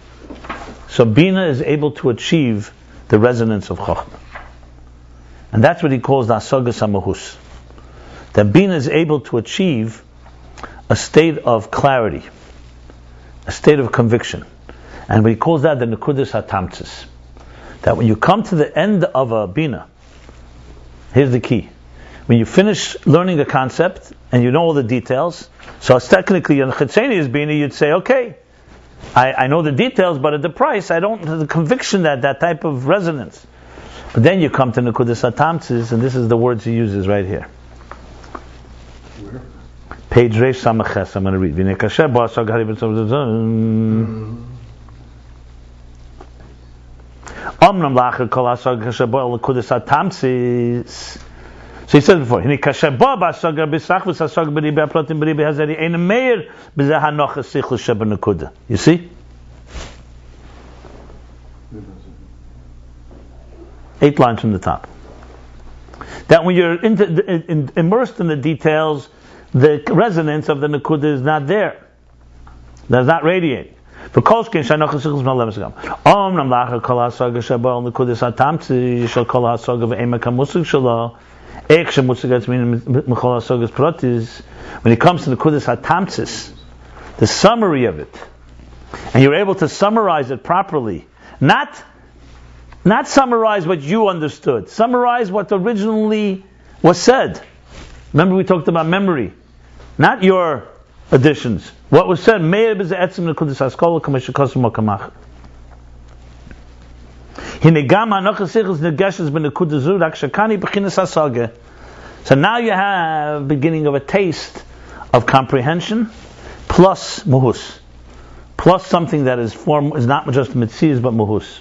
so Binah is able to achieve the resonance of Chokhmah. And that's what he calls the Asagas HaMahus. That Binah is able to achieve a state of clarity, a state of conviction. And what he calls that the Nekudas HaTamtzis. That when you come to the end of a Binah, here's the key. When you finish learning a concept, and you know all the details, so it's technically in Chitzeni is Binah, you'd say, okay, I know the details, but at the price, I don't have the conviction that type of resonance. But then you come to Nekudas HaTamtzis, and this is the words he uses right here. Where? Page Reish Samaches, I'm going to read. So he said before, you see? 8 lines from the top. That when you're immersed in the details, the resonance of the Nekuda is not there. Does not radiate. For Kolshkin, Shanoch Sichus Malemesgam. Om Namlacha Kolasaga Shabal Nekudas Atamtsi, Shal Kolasaga Ve'emak HaMusik Shalom. When it comes to the Nekudas HaTamtzis, the summary of it, and you're able to summarize it properly, not summarize what you understood, summarize what originally was said. Remember we talked about memory, not your additions. What was said, Meir b'ze etzem Nekudas HaSkola k'meshikosum ha'kamach. So now you have beginning of a taste of comprehension plus muhus, plus something that is not just mitzias but muhus.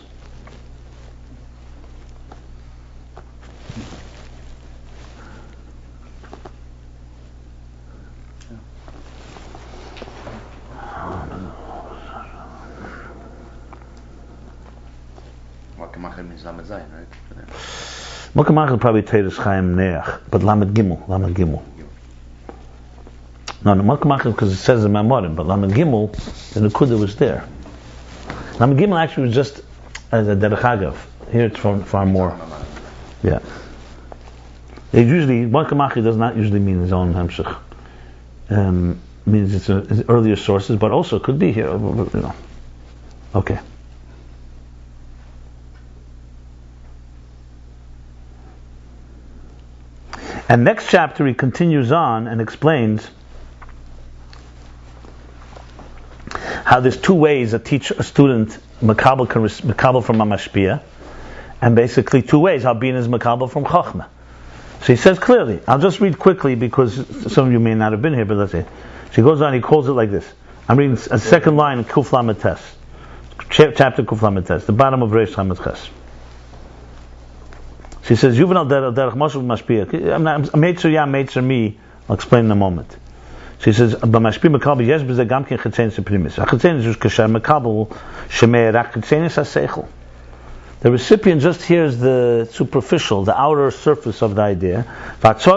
Khokhma means Lamed Zayin, right? Mokamach is probably Teres Chaim Neach, but Lamed Gimel. No, Mokamach is because it says in Mamorim, but Lamed Gimel, the Nekuda was there. Lamed Gimel actually was just as a Derech Agav. Here it's far more. Yeah. It usually, Mokamach does not usually mean his own Hemshech. Means it's earlier sources, but also could be here. Okay. And next chapter he continues on and explains how there's two ways a student makabel can makabel from a mashpia, and basically two ways how being is makabel from Khokhma. So he says clearly. I'll just read quickly because some of you may not have been here, but let's see. So he goes on. He calls it like this. I'm reading a second line in Kuf Lamed Tes, chapter Kuf Lamed Tes, the bottom of Reish Lamed Ches. She says, "Juvenal derech moshev mashpia." Meitzer ya, meitzer me. I'll explain in a moment. She says, "B'mashpia makabel yesh b'zeh gam ken chetzenis primis. Chetzenis is kasher makabel shemei rak chetzenis haseichel." The recipient just hears the superficial, the outer surface of the idea. Which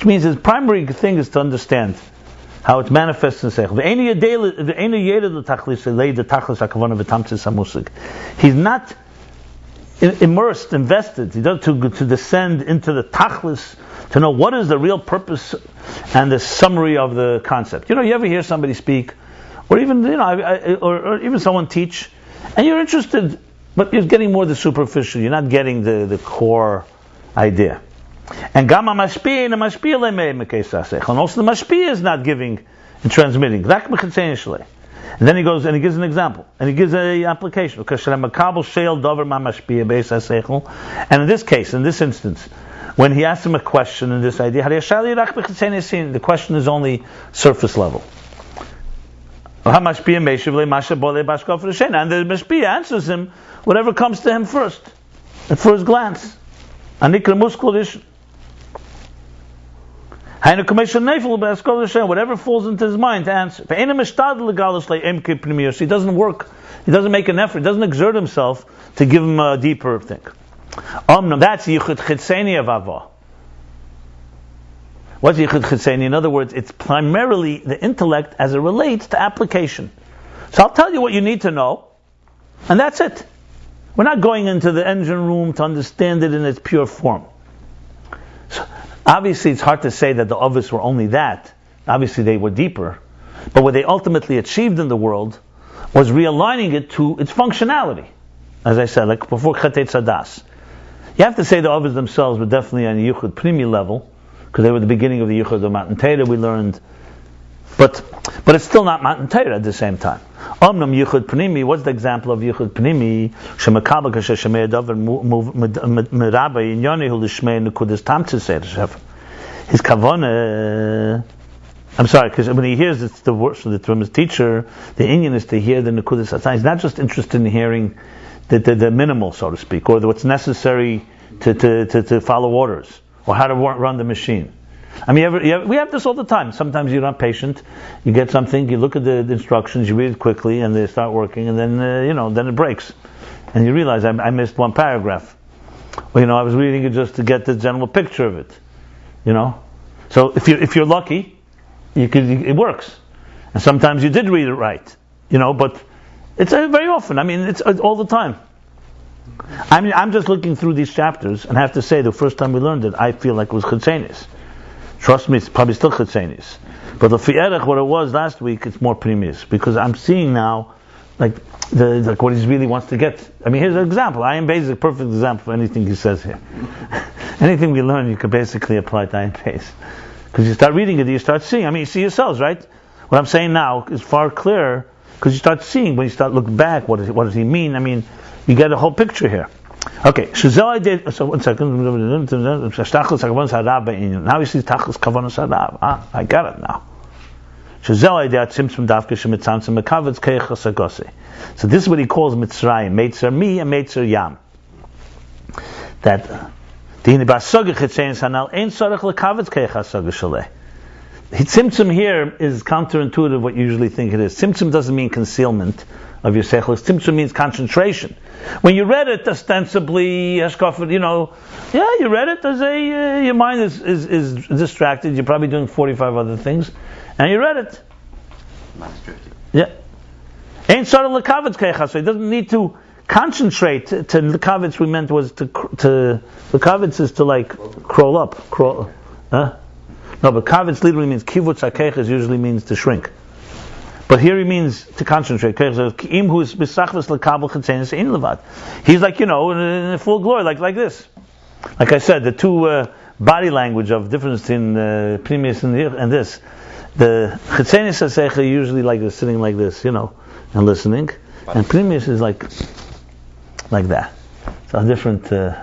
means his primary thing is to understand how it manifests in seichel. He's not immersed, invested. He does to descend into the tachlis, to know what is the real purpose and the summary of the concept. You ever hear somebody speak, or even or even someone teach, and you're interested, but you're getting more the superficial. You're not getting the core idea. And gamma mashpia and mashpia and also the mashpia is not giving and transmitting. And then he goes and he gives an example and he gives an application. And in this case, in this instance, when he asks him a question in this idea, the question is only surface level. And the mashpia answers him whatever comes to him first, at first glance. Whatever falls into his mind to answer. He doesn't work, he doesn't make an effort, he doesn't exert himself to give him a deeper thing. That's yichud chitzeni of avah. What's yichud chitzeni? In other words, it's primarily the intellect as it relates to application. So I'll tell you what you need to know, and that's it. We're not going into the engine room to understand it in its pure form. So, obviously, it's hard to say that the Ovis were only that. Obviously, they were deeper. But what they ultimately achieved in the world was realigning it to its functionality. As I said, like before Chetei Tzadas. You have to say the Ovis themselves were definitely on the Yichud Primi level, because they were the beginning of the Yichud of Mattan Torah, we learned. But it's still not Mattan Torah at the same time. Omnam Yichud Pnimi, what's the example of Yichud Pnimi? Shemakabel kasher shemei davar Rabbi Inyanehu l'shmei nekudas tamtzis. His kavanah. I'm sorry, because when he hears it's the words from his teacher, the Inyan is to hear the nekudas hatzah. He's not just interested in hearing the minimal, so to speak, or what's necessary to follow orders, or how to run the machine. I mean, we have this all the time. Sometimes you're not patient. You get something, you look at the instructions, you read it quickly, and they start working, and then then it breaks, and you realize I missed one paragraph. Or, I was reading it just to get the general picture of it. So if you're lucky, it works, and sometimes you did read it right. But it's very often. I mean, it's all the time. I'm just looking through these chapters, and I have to say, the first time we learned it, I feel like it was Chetzenis. Trust me, it's probably still Chetzenis. But the Fi'erech, what it was last week, it's more Primis. Because I'm seeing now, like what he really wants to get. I mean, here's an example. Ayin Beis is a perfect example for anything he says here. Anything we learn, you could basically apply to Ayin Beis. Because you start reading it, you start seeing. I mean, you see yourselves, right? What I'm saying now is far clearer, because you start seeing, when you start looking back, what does he mean? I mean, you get a whole picture here. Okay, so 1 second. Now he sees Tachlis Kavanas Harav. I got it now. So this is what he calls Mitzrayim, Meitzer Mi and Meitzer Yam. That Tzimtzum here is counterintuitive what you usually think it is. Tzimtzum doesn't mean concealment of your seichel. Tzimtzum means concentration. When you read it, ostensibly, you read it as your mind is distracted. You're probably doing 45 other things, and you read it. Mind's drifting. Yeah. Ain't sort of l'kavetz keicha, so he doesn't need to concentrate. To l'kavetz we meant was to l'kavetz is to like crawl up, huh? No, but kavetz literally means kivutz hakeiches usually means to shrink. But here he means to concentrate. He's like, in full glory, like this. Like I said, the two body language of difference between Pnimius and this. The Chetzenis HaSeichel usually like this, sitting like this, and listening. And Pnimius is like that. So different. You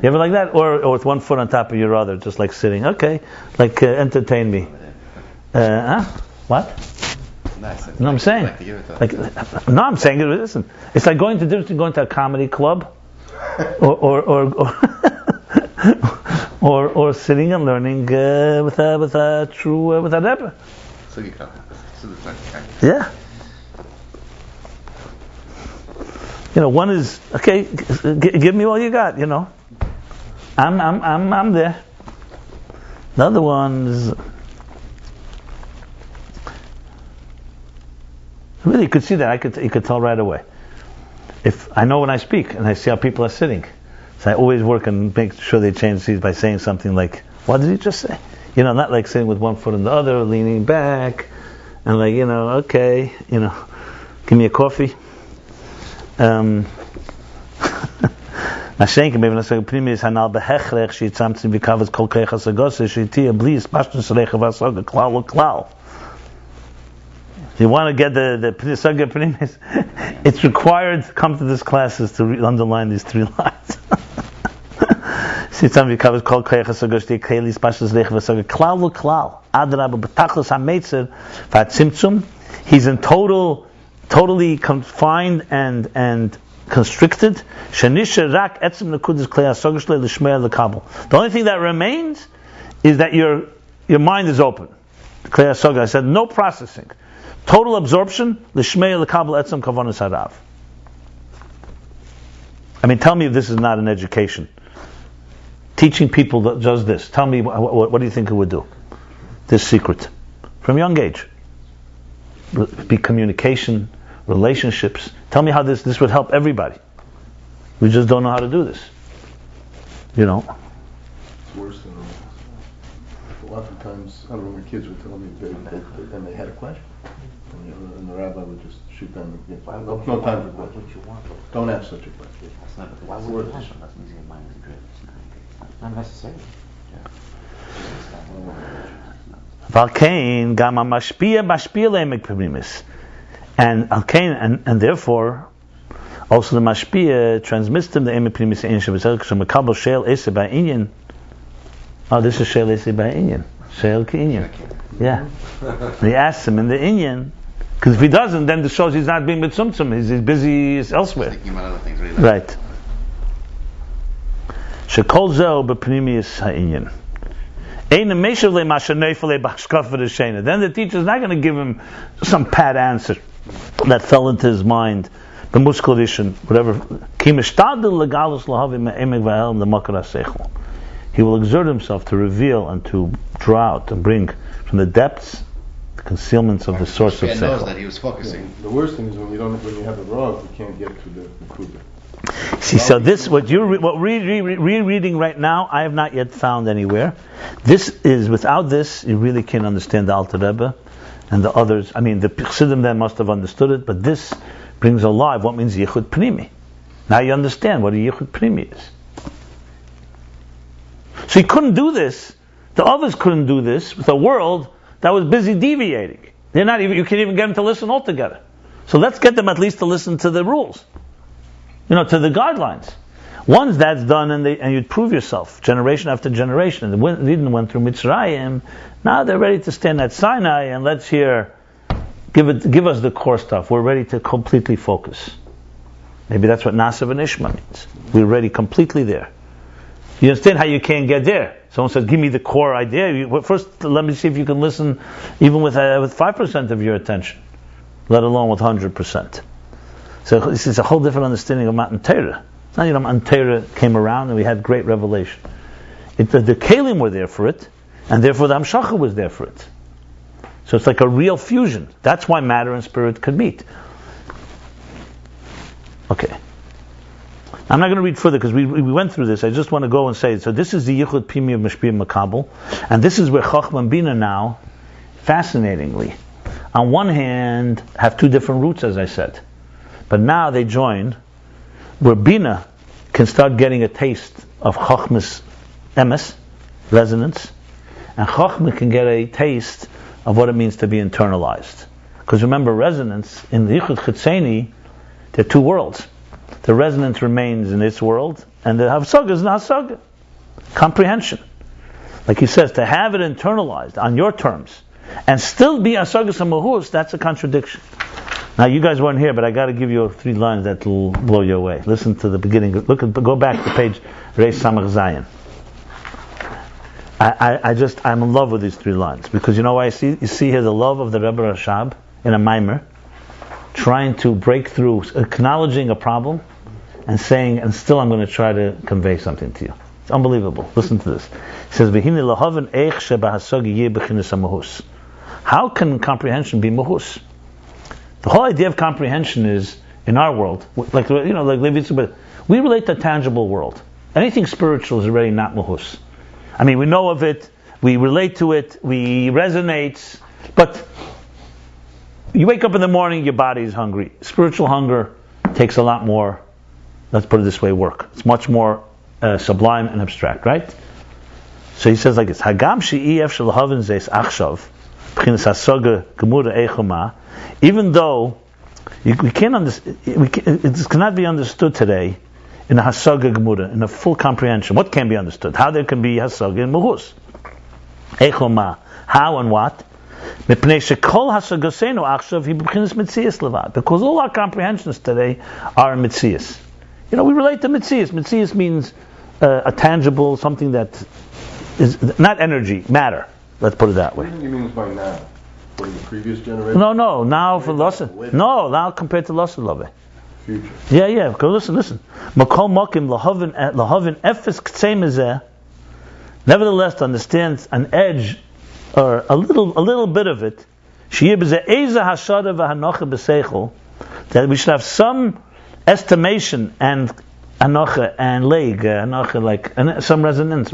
ever like that? Or with one foot on top of your other, just like sitting. Okay, like entertain me. What? Nice. No, I'm saying. No, I'm saying. Listen, it's like going to a comedy club, or sitting and learning with a true Rebbe. Yeah. One is okay. Give me all you got. I'm there. The other one is. Really, you could see that. You could tell right away. If I know when I speak and I see how people are sitting, so I always work and make sure they change seats by saying something like, "What did he just say?" Not like sitting with one foot on the other, leaning back, and like, okay, give me a coffee. Mashenke maybe nasag primis hanal behechrech she tzamtzim vikavas kol keichas agos she tia blis pashtus rechava saga klal. If you want to get the Saga Primis, it's required to come to this classes to underline these 3 lines. He's in totally confined and constricted. The only thing that remains is that your mind is open. I said no processing. Total absorption, l'shmei l'kabel etzem kavanas harav. I mean, tell me if this is not an education. Teaching people that does this. Tell me, what do you think it would do? This secret. From young age. Be communication, relationships. Tell me how this would help everybody. We just don't know how to do this. It's worse than a lot of times, I remember kids would tell me and they had a question. And the rabbi would just shoot down the kids. No time for questions. Don't ask such a question. That's not why would it happen? That's means your mind is driven. It's not necessary. Valkain gama mashpia lemek primis, and alkain and therefore also the mashpia transmits them the emek primis in shabbat so makabel shel ese by Inyan. Oh, this is shel ese by Inyan. Shel ki Inyan. Yeah. He asks him in the Inyan. Because if he doesn't, then this shows he's not being mitzumtzum. He's busy elsewhere. Thinking about other things, really. Right. Shekol zeh b'pnimius ha'inyan. Then the teacher's not going to give him some pat answer that fell into his mind. The muskulishin, whatever. He will exert himself to reveal and to draw out and bring from the depths the concealments of the source of seichel. knows that he was focusing. Yeah. The worst thing is when you have a rov, you can't get to the kudah. See, so this what we're rereading right now, I have not yet found anywhere. This is without this, you really can't understand the Alter Rebbe and the others. I mean, the Chassidim then must have understood it, but this brings alive what means yichud pnimi. Now you understand what a yichud pnimi is. So you couldn't do this. The others couldn't do this with a world that was busy deviating. You can't even get them to listen altogether. So let's get them at least to listen to the rules. To the guidelines. Once that's done and you'd prove yourself, generation after generation, and the Eden went through Mitzrayim, now they're ready to stand at Sinai and let's hear, give us the core stuff. We're ready to completely focus. Maybe that's what Nasav and Ishma means. We're ready completely there. You understand how you can't get there? Someone says, give me the core idea. First, let me see if you can listen even with 5% of your attention, let alone with 100%. So this is a whole different understanding of Mattan Torah. It's not, Mattan Torah came around and we had great revelation. The Kalim were there for it, and therefore the Amshacha was there for it. So it's like a real fusion. That's why matter and spirit could meet. Okay. I'm not going to read further because we went through this. I just want to go and say, so this is the Yichud Pimi of Mashpia Makabel, and this is where Khokhma and Binah now, fascinatingly, on one hand, have two different roots, as I said. But now they join, where Binah can start getting a taste of Chokhma's emes, resonance, and Khokhma can get a taste of what it means to be internalized. Because remember, resonance, in the Yichud Chitzeni, there are two worlds. The resonance remains in its world, and the Havsaga is not Havsaga. Comprehension. Like he says, to have it internalized on your terms, and still be Hasagas HaMahus, that's a contradiction. Now you guys weren't here, but I got to give you 3 lines that will blow you away. Listen to the beginning. Go back to page Reis Samach Zayin. I'm in love with these 3 lines, because you know why you see here the love of the Rebbe Rashab in a mimer, trying to break through, acknowledging a problem, and saying, and still I'm going to try to convey something to you. It's unbelievable. Listen to this. He says, how can comprehension be mahus? The whole idea of comprehension is, in our world, like Levi said, we relate to a tangible world. Anything spiritual is already not mahus. I mean, we know of it, we relate to it, we resonate, but you wake up in the morning, your body is hungry. Spiritual hunger takes a lot more, let's put it this way, work. It's much more sublime and abstract, right? So he says like this, Hagam she'ef shel haven zeis achshav, b'chinas hasaga gemura eichoma, even though we can't understand, it cannot be understood today in a hasaga gemura, in a full comprehension. What can be understood? How there can be hasaga in mahus? Eichoma, how and what? Because all our comprehensions today are in mitzias. We relate to mitzias. Mitzias means a tangible, something that is not energy, matter. Let's put it that way. What do you mean by now? For the previous generation? No. Now for Lassa. No, now compared to Lassa Love. Future. Yeah. Go listen. Makol mokim lahavin efes k'tzei. Nevertheless, to understand an edge or a little bit of it, that we should have some estimation and anocha and leig anocha, like and some resonance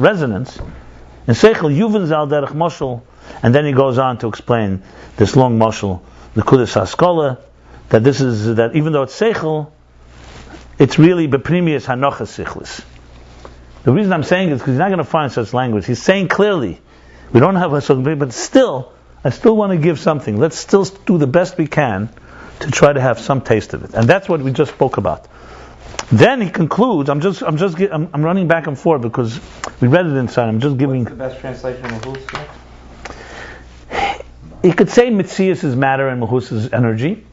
and seichel yuven zal derech moshel, and then he goes on to explain this long moshel, the kudas haskola, that even though it's seichel, it's really beprimius hanocha sichlis. The reason I'm saying it is because he's not going to find such language. He's saying clearly, we don't have a sugbi, but still, I still want to give something. Let's still do the best we can to try to have some taste of it, and that's what we just spoke about. Then he concludes. I'm running back and forth because we read it inside. I'm just giving. What's the best translation of mahus? You could say mitzias is matter and mahus is energy.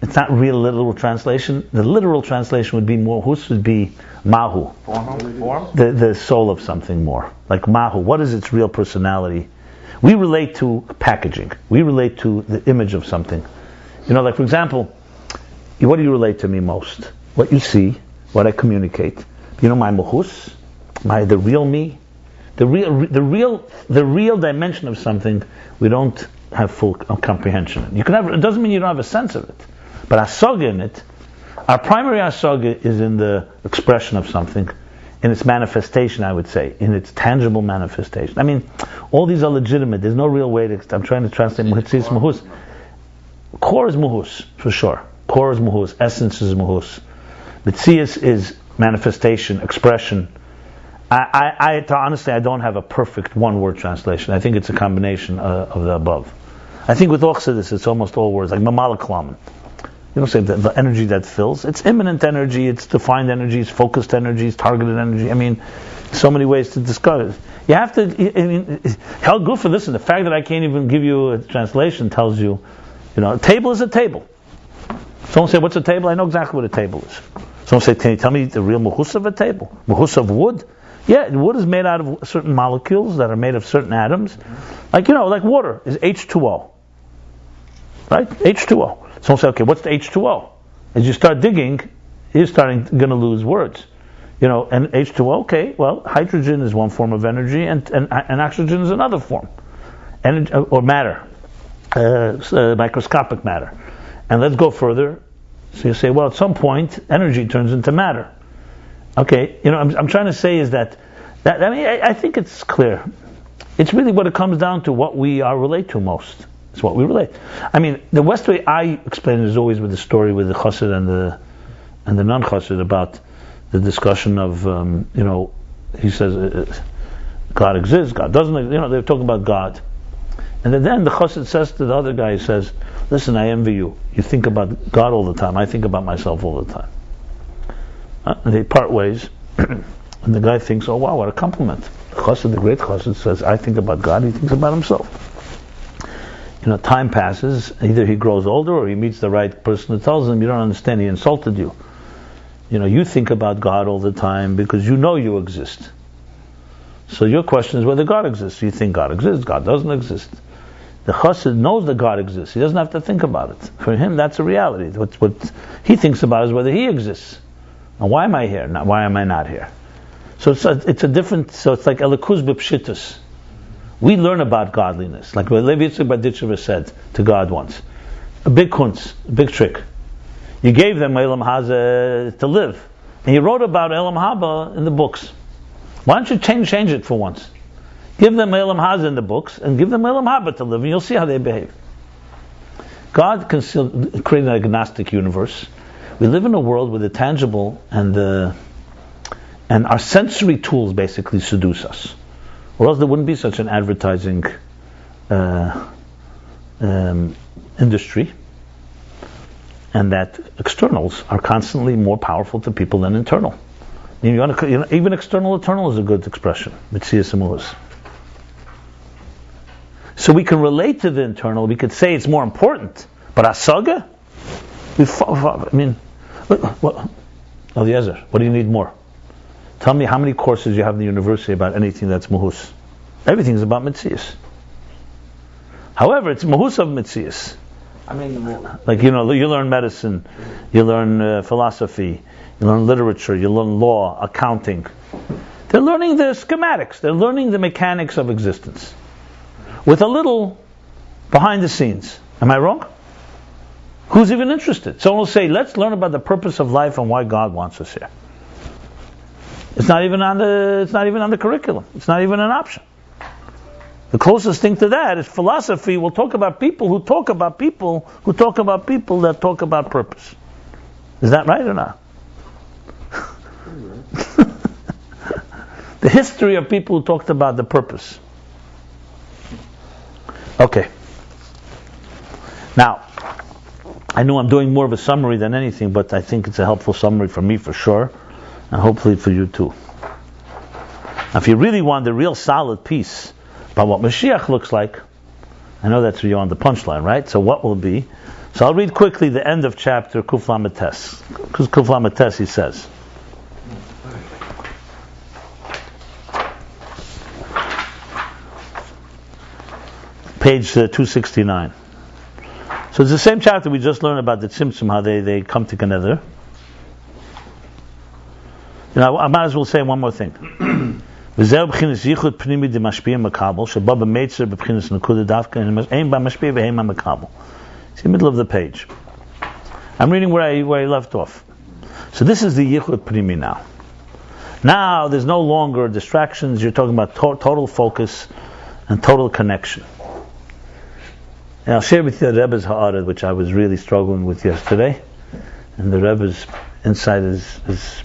It's not real literal translation. The literal translation would be mahus would be mahu, Form? the soul of something more, like mahu. What is its real personality? We relate to packaging. We relate to the image of something. Like for example, what do you relate to me most? What you see, what I communicate. My mahus, the real me, the real dimension of something. We don't have full comprehension. It doesn't mean you don't have a sense of it, but hasaga in it. Our primary hasaga is in the expression of something, in its manifestation, I would say, in its tangible manifestation. I mean, all these are legitimate. There's no real way to. I'm trying to translate Muhitzis Mahus. Core is Mahus, for sure. Core is Mahus. Essence is Mahus. Mitzias is manifestation, expression. Honestly, I don't have a perfect one-word translation. I think it's a combination of the above. I think with Ochsidis, it's almost all words, like Mamalaklaman. You don't say the energy that fills. It's immanent energy, it's defined energy, it's focused energy, it's targeted energy. I mean, so many ways to discuss it. You have to, how good for this, and the fact that I can't even give you a translation tells you, a table is a table. Someone say, what's a table? I know exactly what a table is. Someone say, can you tell me the real muhus of a table? Muhus of wood? Yeah, wood is made out of certain molecules that are made of certain atoms. Like water is H2O. Right? H2O. So we'll say, okay, what's the H2O? As you start digging, you're going to lose words. And H2O, okay, well, hydrogen is one form of energy and oxygen is another form. Energy, or matter. Microscopic matter. And let's go further. So you say, well, at some point, energy turns into matter. Okay, I'm trying to say is that I think it's clear. It's really what it comes down to, what we relate to most. It's what we relate. I mean, the West way I explain it is always with the story with the chassid and the non-chassid about the discussion of, he says, God exists, God doesn't exist. They're talking about God. And then the chassid says to the other guy, he says, listen, I envy you. You think about God all the time. I think about myself all the time. And they part ways. And the guy thinks, oh wow, what a compliment. The chassid, the great chassid, says, I think about God, he thinks about himself. Time passes, either he grows older or he meets the right person who tells him, you don't understand, he insulted you. You think about God all the time because you exist. So your question is whether God exists. You think God exists, God doesn't exist. The chassid knows that God exists. He doesn't have to think about it. For him, that's a reality. What he thinks about is whether he exists. Now, why am I here? Why am I not here? So it's a different. So it's like elikuz b'pshitus. We learn about godliness, like what Levi Yitzchak Berditchever said to God once. A big kunz, a big trick. You gave them Elam Haza to live, and you wrote about Elam Haba in the books. Why don't you change it for once? Give them Elam Haza in the books, and give them Elam Haba to live, and you'll see how they behave. God created an agnostic universe. We live in a world where the tangible and our sensory tools basically seduce us. Or else there wouldn't be such an advertising industry, and that externals are constantly more powerful to people than internal. Even external eternal is a good expression. Mitzias Emulas. So we can relate to the internal. We could say it's more important, but asaga. Eliezer, what do you need more? Tell me how many courses you have in the university about anything that's Mahus. Everything is about Mitzias. However, it's Mahus of Mitzias. You learn medicine, you learn philosophy, you learn literature, you learn law, accounting. They're learning the schematics. They're learning the mechanics of existence. With a little behind the scenes. Am I wrong? Who's even interested? Someone will say, let's learn about the purpose of life and why God wants us here. It's not even on the curriculum. It's not even an option. The closest thing to that is philosophy. We'll talk about people who talk about people who talk about people that talk about purpose. Is that right or not? The history of people who talked about the purpose. Okay. Now, I know I'm doing more of a summary than anything, but I think it's a helpful summary for me for sure, and hopefully for you too. Now, if you really want the real solid piece about what Mashiach looks like, I know that's where you're on the punchline, right? So what will it be? So I'll read quickly the end of chapter Kuf Lamed Tes. Because Kuf Lamed Tes, he says, page 269. So it's the same chapter we just learned about the Tzimtzum, how they come together. I might as well say one more thing. It's the middle of the page. I'm reading where I left off. So this is the Yichud Pnimi now. Now there's no longer distractions. You're talking about total focus and total connection. And I'll share with you the Rebbe's Ha'ara, which I was really struggling with yesterday. And the Rebbe's insight is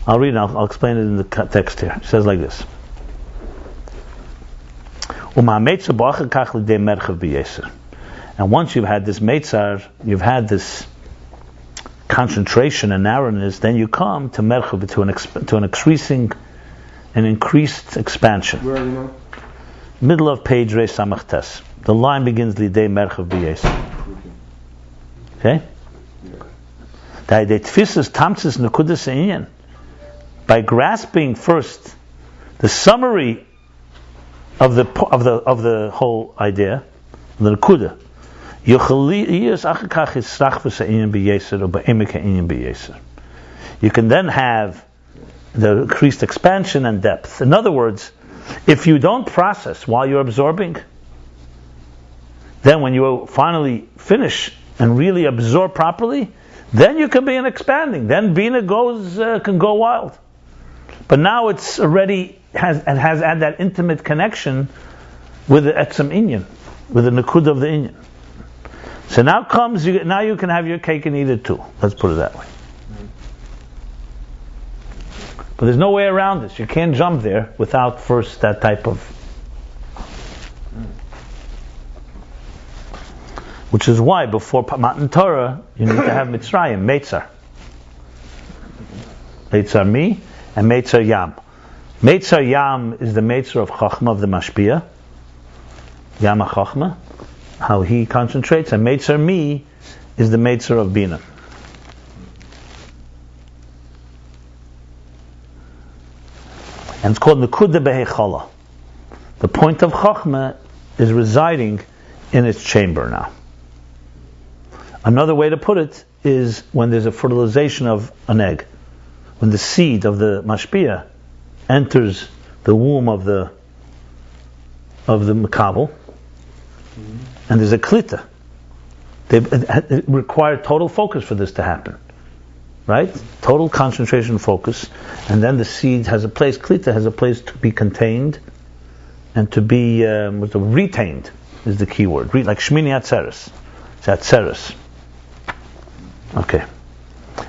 I'll read it, I'll explain it in the text here. It says like this. And once you've had this meitzar, you've had this concentration and narrowness, then you come to merchav, to an increased expansion. Where are you now? Middle of page Reis Samach Tes. The line begins Lidei Merchav B'Yesir. Okay? By grasping first the summary of the whole idea, the Nekuda, you can then have the increased expansion and depth. In other words, if you don't process while you're absorbing, then when you finally finish and really absorb properly, then you can begin expanding. Then Binah can go wild. But now it's already has had that intimate connection with the Etzem Inyan, with the Nekud of the Inyan. So now you can have your cake and eat it too. Let's put it that way. But there's no way around this. You can't jump there without first that type of... Which is why before Mattan Torah, you need to have Mitzrayim, Meitzar. Meitzar Mi and Meitzar Yam. Meitzar Yam is the Meitzar of Chokhma, of the Mashpia. Yam HaChokhma, how he concentrates. And Meitzar Mi is the Meitzar of Binah. And it's called Nekuda Behechala. The point of Chokhmah is residing in its chamber now. Another way to put it is when there's a fertilization of an egg. When the seed of the mashpia enters the womb of the makabel, and there's a klita. It required total focus for this to happen. Right? Total concentration focus, and then the seed has a place, klita has a place to be contained and to be retained is the key word. Like Shmini Atzeres. It's Atzeres. Okay.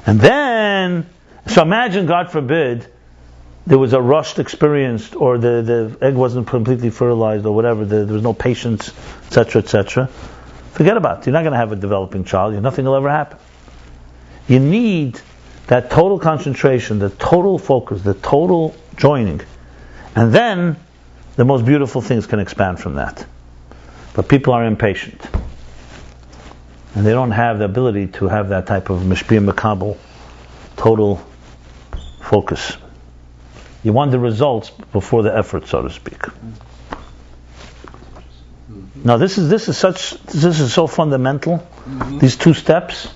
And then, so imagine, God forbid, there was a rushed experience, or the egg wasn't completely fertilized, or whatever, there was no patience, etc., etc. Forget about it. You're not going to have a developing child. Nothing will ever happen. You need that total concentration, the total focus, the total joining. And then the most beautiful things can expand from that. But people are impatient. And they don't have the ability to have that type of mishpia makabel, total focus. You want the results before the effort, so to speak. Now this is so fundamental, these two steps.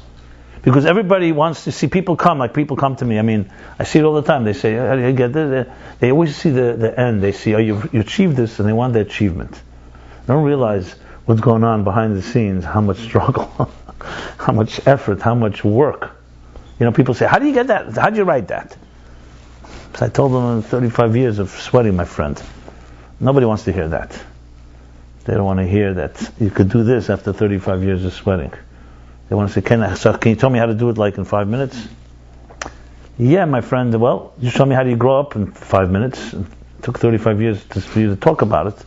Because everybody wants to see people come to me. I mean, I see it all the time. They say, "How do you get this?" They always see the end. They see, "Oh, you achieved this," and they want the achievement. They don't realize what's going on behind the scenes, how much struggle, how much effort, how much work. People say, "How do you get that? How do you write that?" So I told them, 35 years of sweating, my friend. Nobody wants to hear that. They don't want to hear that you could do this after 35 years of sweating. They want to say, can you tell me how to do it like in 5 minutes? Yeah, my friend, well, you show me how do you grow up in 5 minutes. It took 35 years for you to talk about it.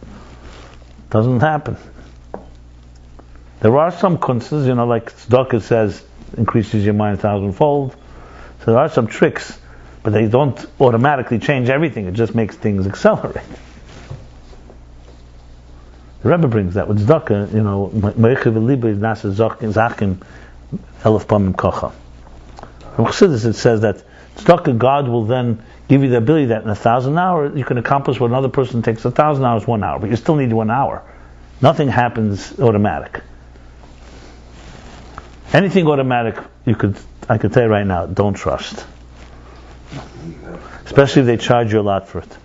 Doesn't happen. There are some kunsters, like Tzedakah says, increases your mind 1,000-fold. So there are some tricks, but they don't automatically change everything. It just makes things accelerate. The Rabbi brings that with tzedakah, Meichev Liba is Nasa Zachim Elef Pamim Kocha. From Chassidus it says that tzedakah, God will then give you the ability that in 1,000 hours you can accomplish what another person takes 1,000 hours, 1 hour, but you still need 1 hour. Nothing happens automatic. Anything automatic, I could tell you right now, don't trust. Especially if they charge you a lot for it.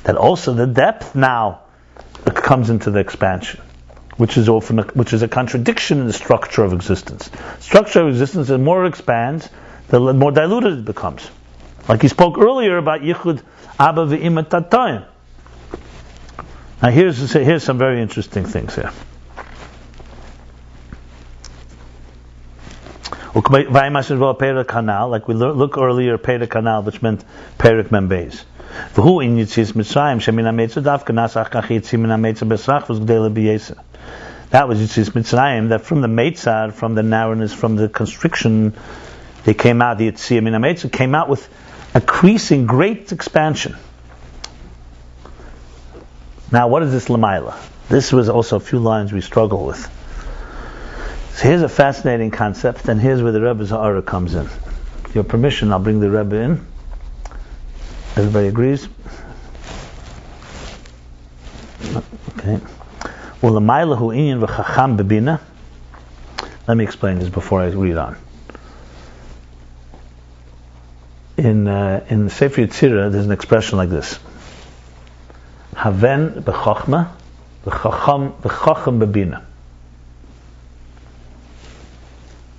That also the depth now comes into the expansion, which is a contradiction in the structure of existence. Structure of existence, the more it expands, the more diluted it becomes. Like he spoke earlier about Yichud Abba v'Imma Tatayim. Now here's some very interesting things here. Like we look earlier, Perek Kanal, which meant Perek Mem Beis. That was Yitzis Mitzrayim, that from the Meitzar, from the narrowness, from the constriction, They came out, the Yitzia Min HaMetz, came out with increasing great expansion. Now, what is this Lamaila? This was also a few lines we struggle with. So here's a fascinating concept, and here's where the Rebbe's Ha'ara comes in. With your permission, I'll bring the Rebbe in. Everybody agrees? Okay. Well, Lamaila hu Ayin v'Chokhma and Binah. Let me explain this before I read on. In Sefer Yetzirah, there's an expression like this: Haven b'Chokhma, Khokhma and Binah.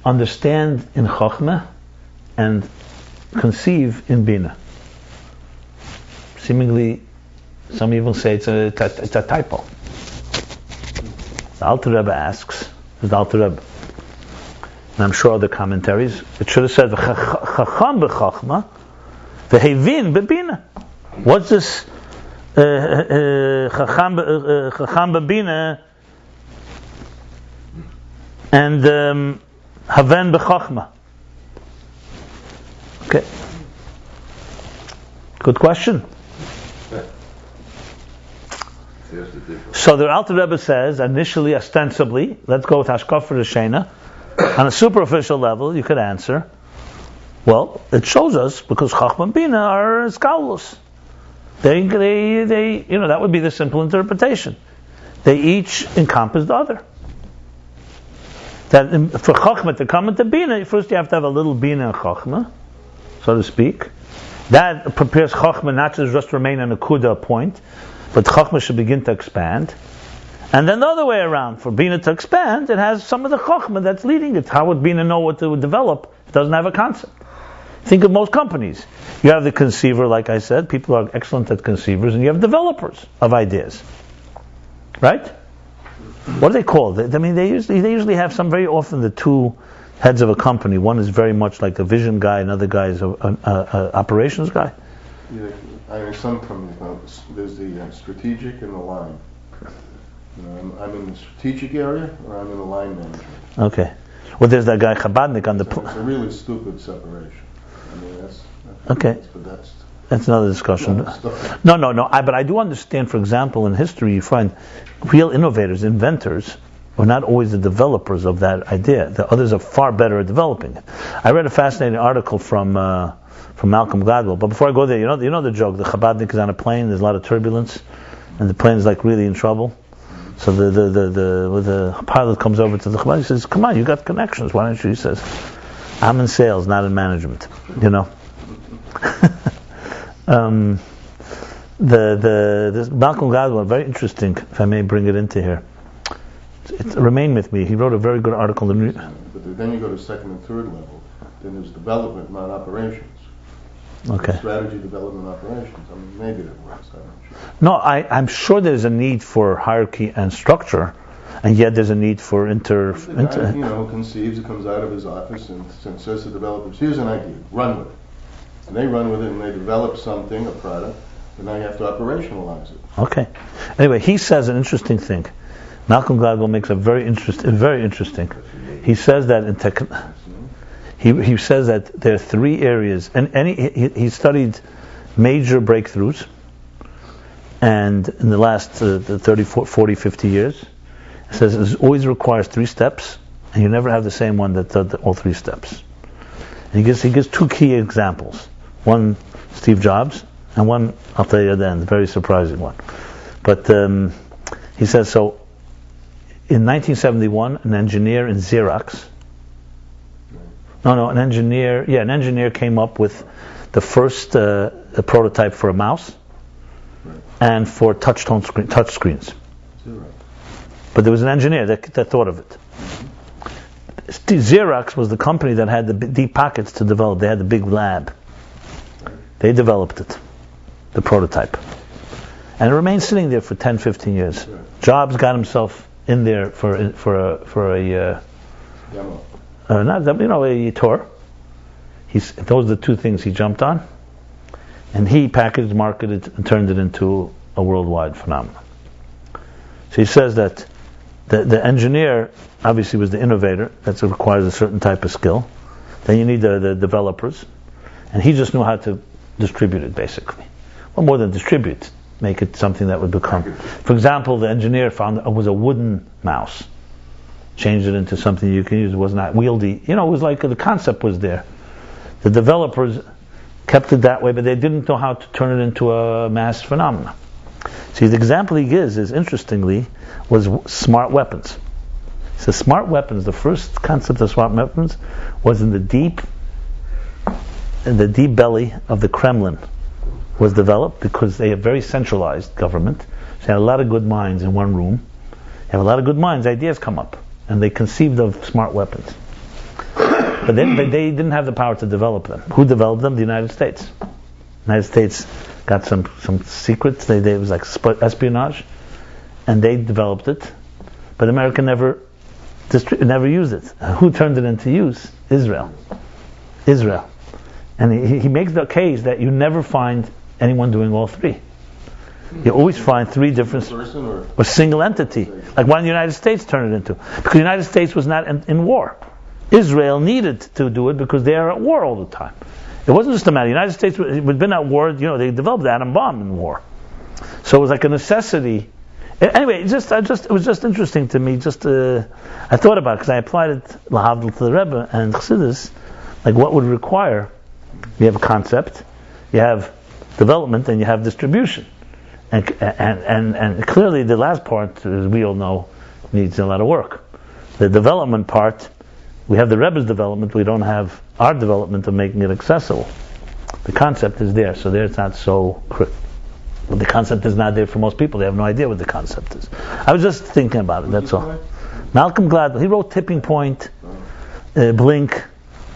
Understand in Chokhmah and conceive in Binah. Seemingly, some even say it's a typo. The Alter Rebbe asks, the Alter Rebbe, and I'm sure other commentaries, it should have said Chacham b'Chokhmah, v'Hevin b'Binah. What's this Chacham b'Binah and Haven b'Chokhmah? Okay. Good question. So the Alter Rebbe says, initially, ostensibly, let's go with Hashkafa Rishena. On a superficial level, you could answer, well, it shows us because Khokhma and Binah are scholars. They, that would be the simple interpretation. They each encompass the other. That for Chokhmah to come into Binah, first you have to have a little Binah and Chokhmah, so to speak. That prepares Chokhmah not to just remain on a Kuda point, but Chokhmah should begin to expand. And then the other way around, for Binah to expand, it has some of the Chokhmah that's leading it. How would Binah know what to develop if it doesn't have a concept? Think of most companies. You have the conceiver, like I said, people are excellent at conceivers, and you have developers of ideas. Right? What are they called? They usually have some, very often the two heads of a company. One is very much like a vision guy, another guy is an operations guy. Yeah, some companies, there's the strategic and the line. I'm in the strategic area, or I'm in the line management. Okay. Well, there's that guy Chabadnik on the... It's a really stupid separation. That's okay. That's another discussion. No. But I do understand, for example, in history, you find real innovators, inventors, are not always the developers of that idea. The others are far better at developing it. I read a fascinating article from Malcolm Gladwell. But before I go there, you know the joke. The Chabadnik is on a plane. There's a lot of turbulence, and the plane is like really in trouble. So the pilot comes over to the Chabad. He says, "Come on, you got connections. Why don't you?" He says, "I'm in sales, not in management." You know. This Malcolm Gladwell, very interesting. If I may bring it into here, it remained with me. He wrote a very good article. But then you go to second and third level. Then there's development, not operations. Okay. Strategy, development, operations. Maybe that works. I'm not sure. No, I'm sure there's a need for hierarchy and structure, and yet there's a need for The guy, conceives, it comes out of his office and says to developers, "Here's an idea, run with it." And they run with it and they develop something, a product, and now you have to operationalize it. Okay. Anyway, he says an interesting thing. Malcolm Gladwell makes a very interesting. He says that he says that there are three areas, and he studied major breakthroughs, and in the last 30, 40, 50 years, he says it always requires 3 steps, and you never have the same one that does all 3 steps. And he gives 2 key examples. One, Steve Jobs, and one, I'll tell you at the end, a very surprising one. But he says, so in 1971, an engineer in Xerox, an engineer came up with the first prototype for a mouse and for touch screens. But there was an engineer that thought of it. Xerox was the company that had the deep pockets to develop. They had the big lab. They developed it, the prototype. And it remained sitting there for 10, 15 years. Jobs got himself in there for a demo. A tour. Those are the 2 things he jumped on. And he packaged, marketed, and turned it into a worldwide phenomenon. So he says that the engineer obviously was the innovator. That requires a certain type of skill. Then you need the developers, and he just knew how to distribute it, basically. Well, more than distribute, make it something that would become. For example, the engineer found it was a wooden mouse, changed it into something you can use. It was not wieldy. It was like the concept was there. The developers kept it that way, but they didn't know how to turn it into a mass phenomenon. See, the example he gives is, interestingly, was smart weapons. So smart weapons, the first concept of smart weapons was in the deep belly of the Kremlin, was developed because they have very centralized government. So they had a lot of good minds in one room. They have a lot of good minds, ideas come up, and they conceived of smart weapons. But then they didn't have the power to develop them. Who developed them? The United States. The United States got some secrets. It was like espionage, and they developed it. But America never used it. Who turned it into use? Israel. And he makes the case that you never find anyone doing all three. You always find three different person or single entity. Like why did the United States turn it into? Because the United States was not in war. Israel needed to do it because they are at war all the time. It wasn't just a matter. The United States had been at war. They developed the atom bomb in war. So it was like a necessity. Anyway, it was just interesting to me. I thought about it because I applied it lahavdil to the Rebbe and Chassidus, like what would require. You have a concept, you have development, and you have distribution. And clearly the last part, as we all know, needs a lot of work. The development part, we have the Rebbe's development, we don't have our development of making it accessible. The concept is there, so there it's not so critical. But the concept is not there for most people, they have no idea what the concept is. I was just thinking about it, that's all. Malcolm Gladwell, he wrote Tipping Point, Blink,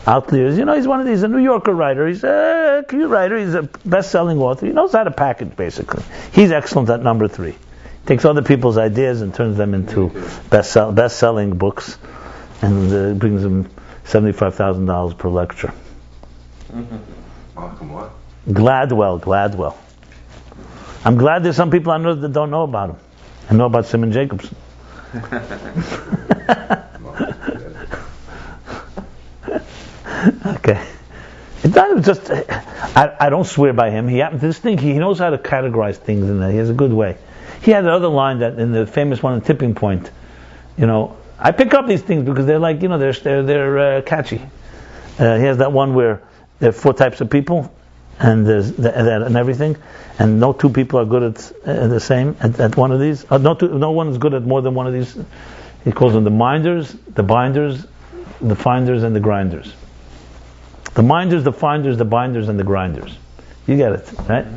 Outliers. He's a New Yorker writer, he's a cute writer, he's a best-selling author, he knows how to package basically. He's excellent at number 3. He takes other people's ideas and turns them into best-selling books, and brings them $75,000 per lecture. Malcolm what? Gladwell. I'm glad there's some people I know that don't know about him. I know about Simon Jacobson. Okay. It's not just. I don't swear by him. He happens to this thing. He knows how to categorize things in there. He has a good way. He had another line that in the famous one in Tipping Point. I pick up these things because they're like they're catchy. He has that one where there are 4 types of people, and there's that and everything, and no 2 people are good at the same at one of these. No one is good at more than one of these. He calls them the minders, the binders, the finders, and the grinders. The minders, the finders, the binders, and the grinders. You get it, right?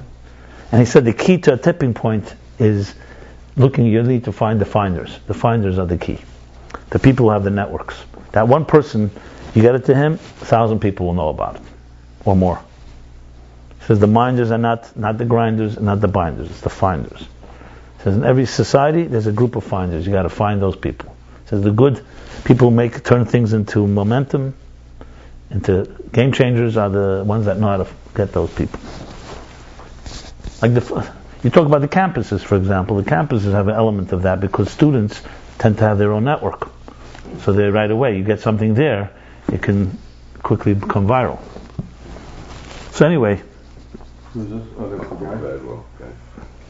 And he said the key to a tipping point is you need to find the finders. The finders are the key. The people who have the networks. That one person, you get it to him, 1,000 people will know about it, or more. He says the minders are not the grinders, not the binders, it's the finders. He says in every society there's a group of finders. You got to find those people. He says the good people turn things into momentum, into game changers, are the ones that know how to get those people. Like you talk about the campuses, for example. The campuses have an element of that because students tend to have their own network. So they right away, you get something there, it can quickly become viral. So anyway. Who's this? Oh, that's the guy.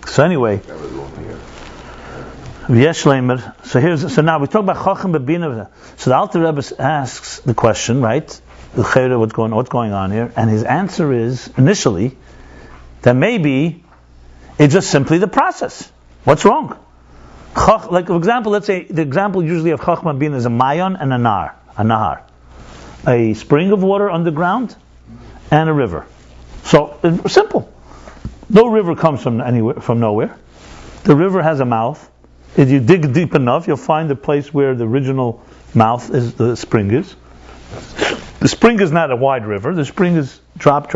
So anyway. So now we talk about Khokhma and Binah. So the Alter Rebbe asks the question, right? What's going on here? And his answer is initially that maybe it's just simply the process. What's wrong? Like for example, let's say the example usually of Khokhma and Binah is a mayon and a nahar, a spring of water underground and a river. So it's simple. No river comes from nowhere. The river has a mouth. If you dig deep enough, you'll find the place where the original mouth is. The spring is. The spring is not a wide river. The spring is drop,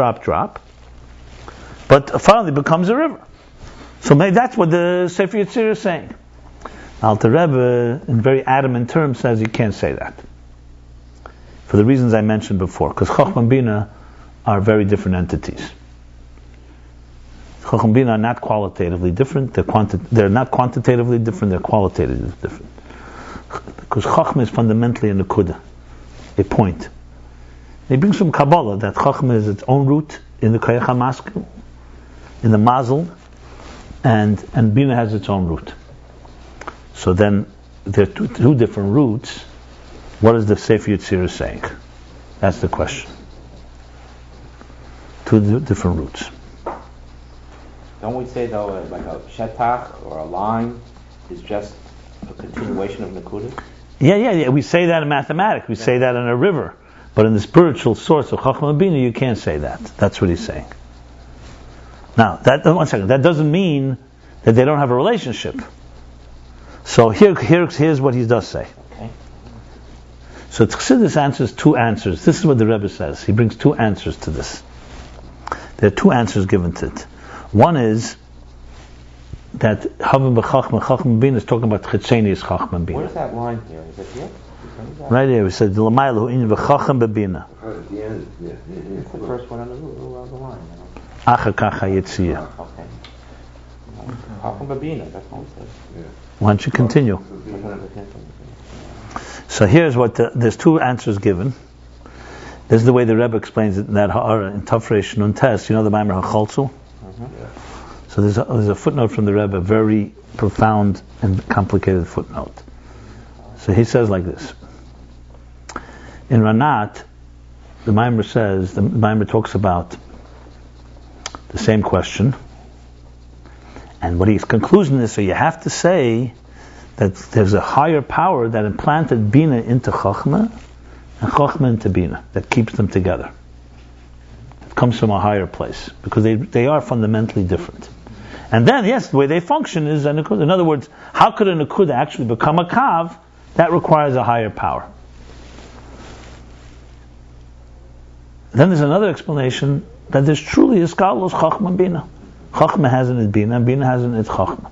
but finally becomes a river. So maybe that's what the Sefer Yetzirah is saying. Alter Rebbe, in very adamant terms, says you can't say that. For the reasons I mentioned before. Because Khokhma and Binah are very different entities. Khokhma and Binah are not qualitatively different. They're not quantitatively different, they're qualitatively different. Because Chokhmah is fundamentally a nekuda, a point. He brings from Kabbalah that Chokhmah is its own root in the Koyach HaMaskil, in the Mazel, and Binah has its own root. So then there are two different roots. What is the Sefer Yetzirah saying? That's the question. Two different roots. Don't we say though, like a shetach or a line is just a continuation of Nakuda? Yeah. We say that in mathematics. We say that in a river. But in the spiritual source of Khokhma and Binah, you can't say that. That's what he's saying. Now, one second. That doesn't mean that they don't have a relationship. So here's what he does say. Okay. So Chassidus answers two answers. This is what the Rebbe says. He brings two answers to this. There are two answers given to it. One is that Havim b'Chokhma, Khokhma and Binah is talking about Chitzenius Khokhma and Binah. Where's that line here? Is it here? Right here, we said L'mayla in v'Chokhma b'Binah. It's the first one on the line. Achar kach haYetziyah. Okay. Khokhma and Binah, that's what it says. Why don't you continue? So here's what there's two answers given. This is the way the Rebbe explains it in that Ha'ara, in Tafresh Nun Tes. You know the Maimer HaCholzel? So there's a footnote from the Rebbe, a very profound and complicated footnote. So he says like this. In Ranat, the Maimer talks about the same question. And what his conclusion is, so you have to say that there's a higher power that implanted Binah into Chokhmah and Chokhmah into Binah, that keeps them together. It comes from a higher place, because they are fundamentally different. And then, yes, the way they function is, in other words, how could a Nakuda actually become a Kav? That requires a higher power. Then there's another explanation, that there's truly a Skalos Chokhmah and Binah. Chokhmah has in it Binah, and Binah has in it Chokhmah.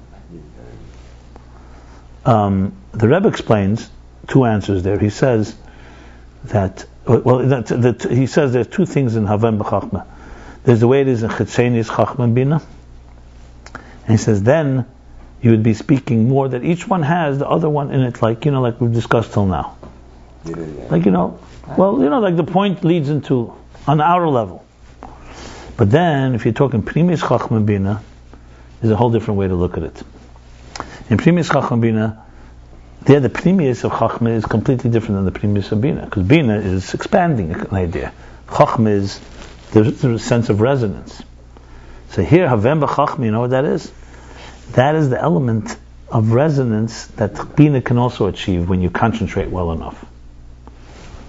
The Rebbe explains two answers there. He says that, he says there's two things in Havem b'Chokhmah. There's the way it is in Chitzenius Chokhmah and Binah. And he says then you would be speaking more that each one has the other one in it, like we've discussed till now. Like like the point leads into on the outer level. But then if you're talking Primis Chokhmah and Binah, there's a whole different way to look at it. In Primis Chokhmah and Binah, there the Primis of Chokhmah is completely different than the Primis of Binah, because Binah is expanding an idea. Chokhmah is the sense of resonance. So here, Havem b'Chokhmah, you know what that is? That is the element of resonance that Binah can also achieve when you concentrate well enough.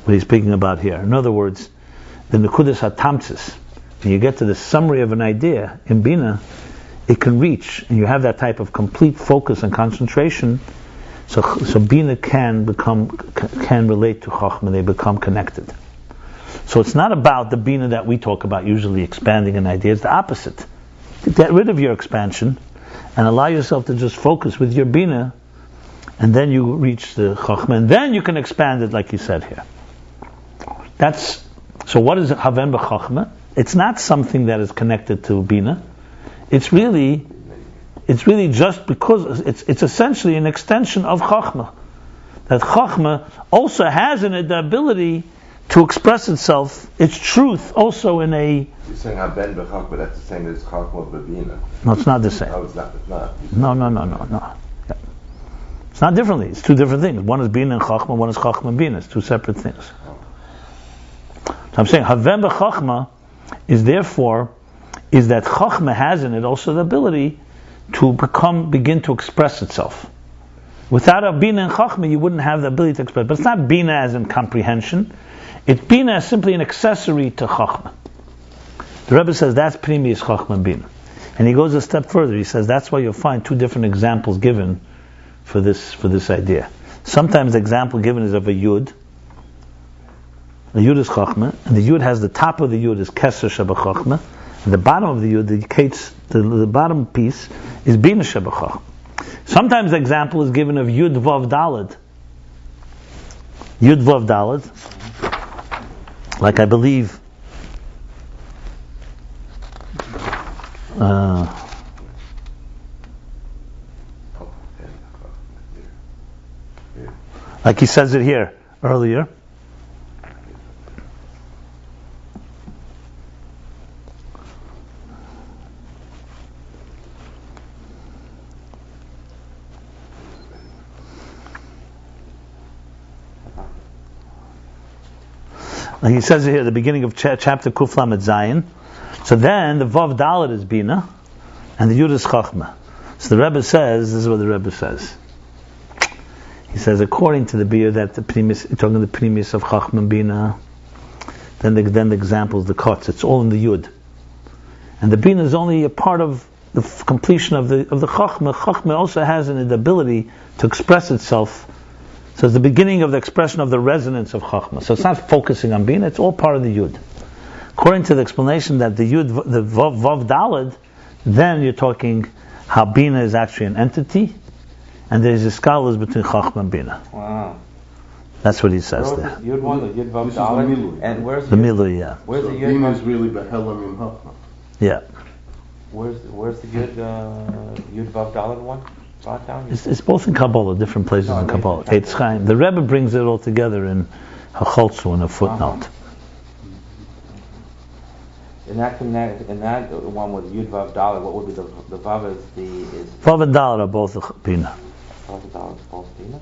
What he's speaking about here. In other words, the Nekudas HaTamtzis, when you get to the summary of an idea in Binah, it can reach, and you have that type of complete focus and concentration. So Binah can relate to Chokhmah. They become connected. So it's not about the Binah that we talk about, usually expanding an idea. It's the opposite. Get rid of your expansion and allow yourself to just focus with your Binah, and then you reach the Chokhmah, and then you can expand it like you said here. So what is Havem b'Chokhmah? It's not something that is connected to Binah. It's really just because it's essentially an extension of Chokhmah. That Chokhmah also has in it the ability to express itself, its truth, also in a... You're saying Haben b'Chokhmah, but that's the same as Chokhmah b'Binah. No, it's not the same. No, it's not. No. Yeah. It's not differently. It's two different things. One is Binah and Chokhmah, one is Chokhmah and Binah. It's two separate things. So I'm saying Havem b'Chokhmah is that Chokhmah has in it also the ability to begin to express itself. Without a Binah and Chokhmah, you wouldn't have the ability to express. But it's not Binah as in comprehension. It's Binah as simply an accessory to Chokhmah. The Rebbe says that's Primis Chokhmah and Binah. And he goes a step further. He says that's why you'll find two different examples given for this idea. Sometimes the example given is of a Yud. The Yud is Chokhmah, and the Yud has the top of the Yud is Keser Sheba Chokhmah, and the bottom of the Yud indicates the bottom piece is Binah Sheba Chokhmah. Sometimes the example is given of Yud Vav Daled. Yud Vav Daled, like I believe like he says it here earlier. Like he says it here, the beginning of chapter Kuflam at Zayin. So then the Vav Dalet is Binah, and the Yud is Chokhmah. So the Rebbe says, this is what the Rebbe says. He says, according to the Beer, that the premise, talking the premise of Khokhma and Binah, then the examples, the cuts, it's all in the Yud. And the Binah is only a part of the completion of the Chokhmah. Chokhmah also has the ability to express itself. So it's the beginning of the expression of the resonance of Chokhmah. So it's not focusing on Binah, it's all part of the Yud. According to the explanation that the Yud, the Vav Daled, then you're talking how Binah is actually an entity, and there's a scholars between Khokhma and Binah. Wow. That's what he says there. Yud 1, the Yud Vav This is the Dalet, Milui. and where's The Yud? Milui, yeah. Where's So the Yud Binah is Vav? really Behelam in Chokhmah. Yeah. Where's the Yud Vav Dalet one? Brought down. It's both in Kabbalah, different places in Kabbalah. Eitz Chaim. The Rebbe brings it all together in Hacholzu in a footnote. In that one with Yud Vav Dalet, what would be the Vav is Vav and Dalet are both Binah. Vav Dalet is both Binah?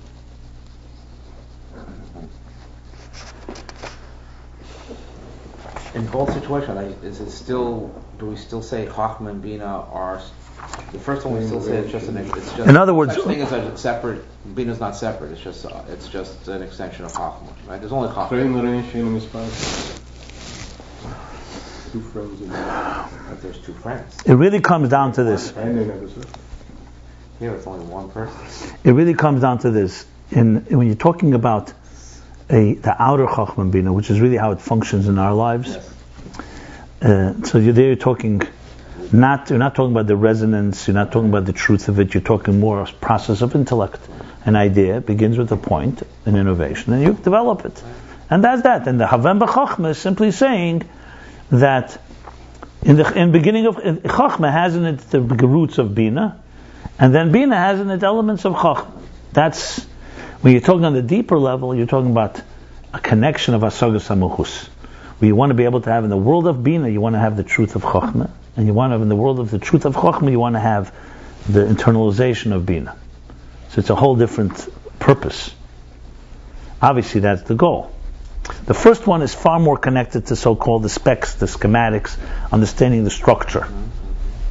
In both situations, is it still? Do we still say Khokhma and Binah are? The first one we still say it's just In other words, such thing as a separate. Binah is not separate. It's just an extension of Khokhma, right? There's only Khokhma. Two friends in But there's two friends. it really comes down to this. and they never said. Here it's only one person. It really comes down to this. When you're talking about the outer Chokhmah and Binah, which is really how it functions in our lives. Yes. So you're talking, you're not talking about the resonance, you're not talking about the truth of it, you're talking more a process of intellect. An idea begins with a point, an innovation, and you develop it. And that's that. And the Havem B'Chokhmah is simply saying that in beginning of Chokhmah has in it the roots of Binah, and then Binah has in it elements of Chokhmah. That's when you're talking on the deeper level, you're talking about a connection of Asagas HaMuchus. Where you want to be able to have in the world of Binah, you want to have the truth of Chokhmah, and you want to have in the world of the truth of Chokhmah, you want to have the internalization of Binah. So it's a whole different purpose. Obviously that's the goal. The first one is far more connected to so-called the specs, the schematics, understanding the structure.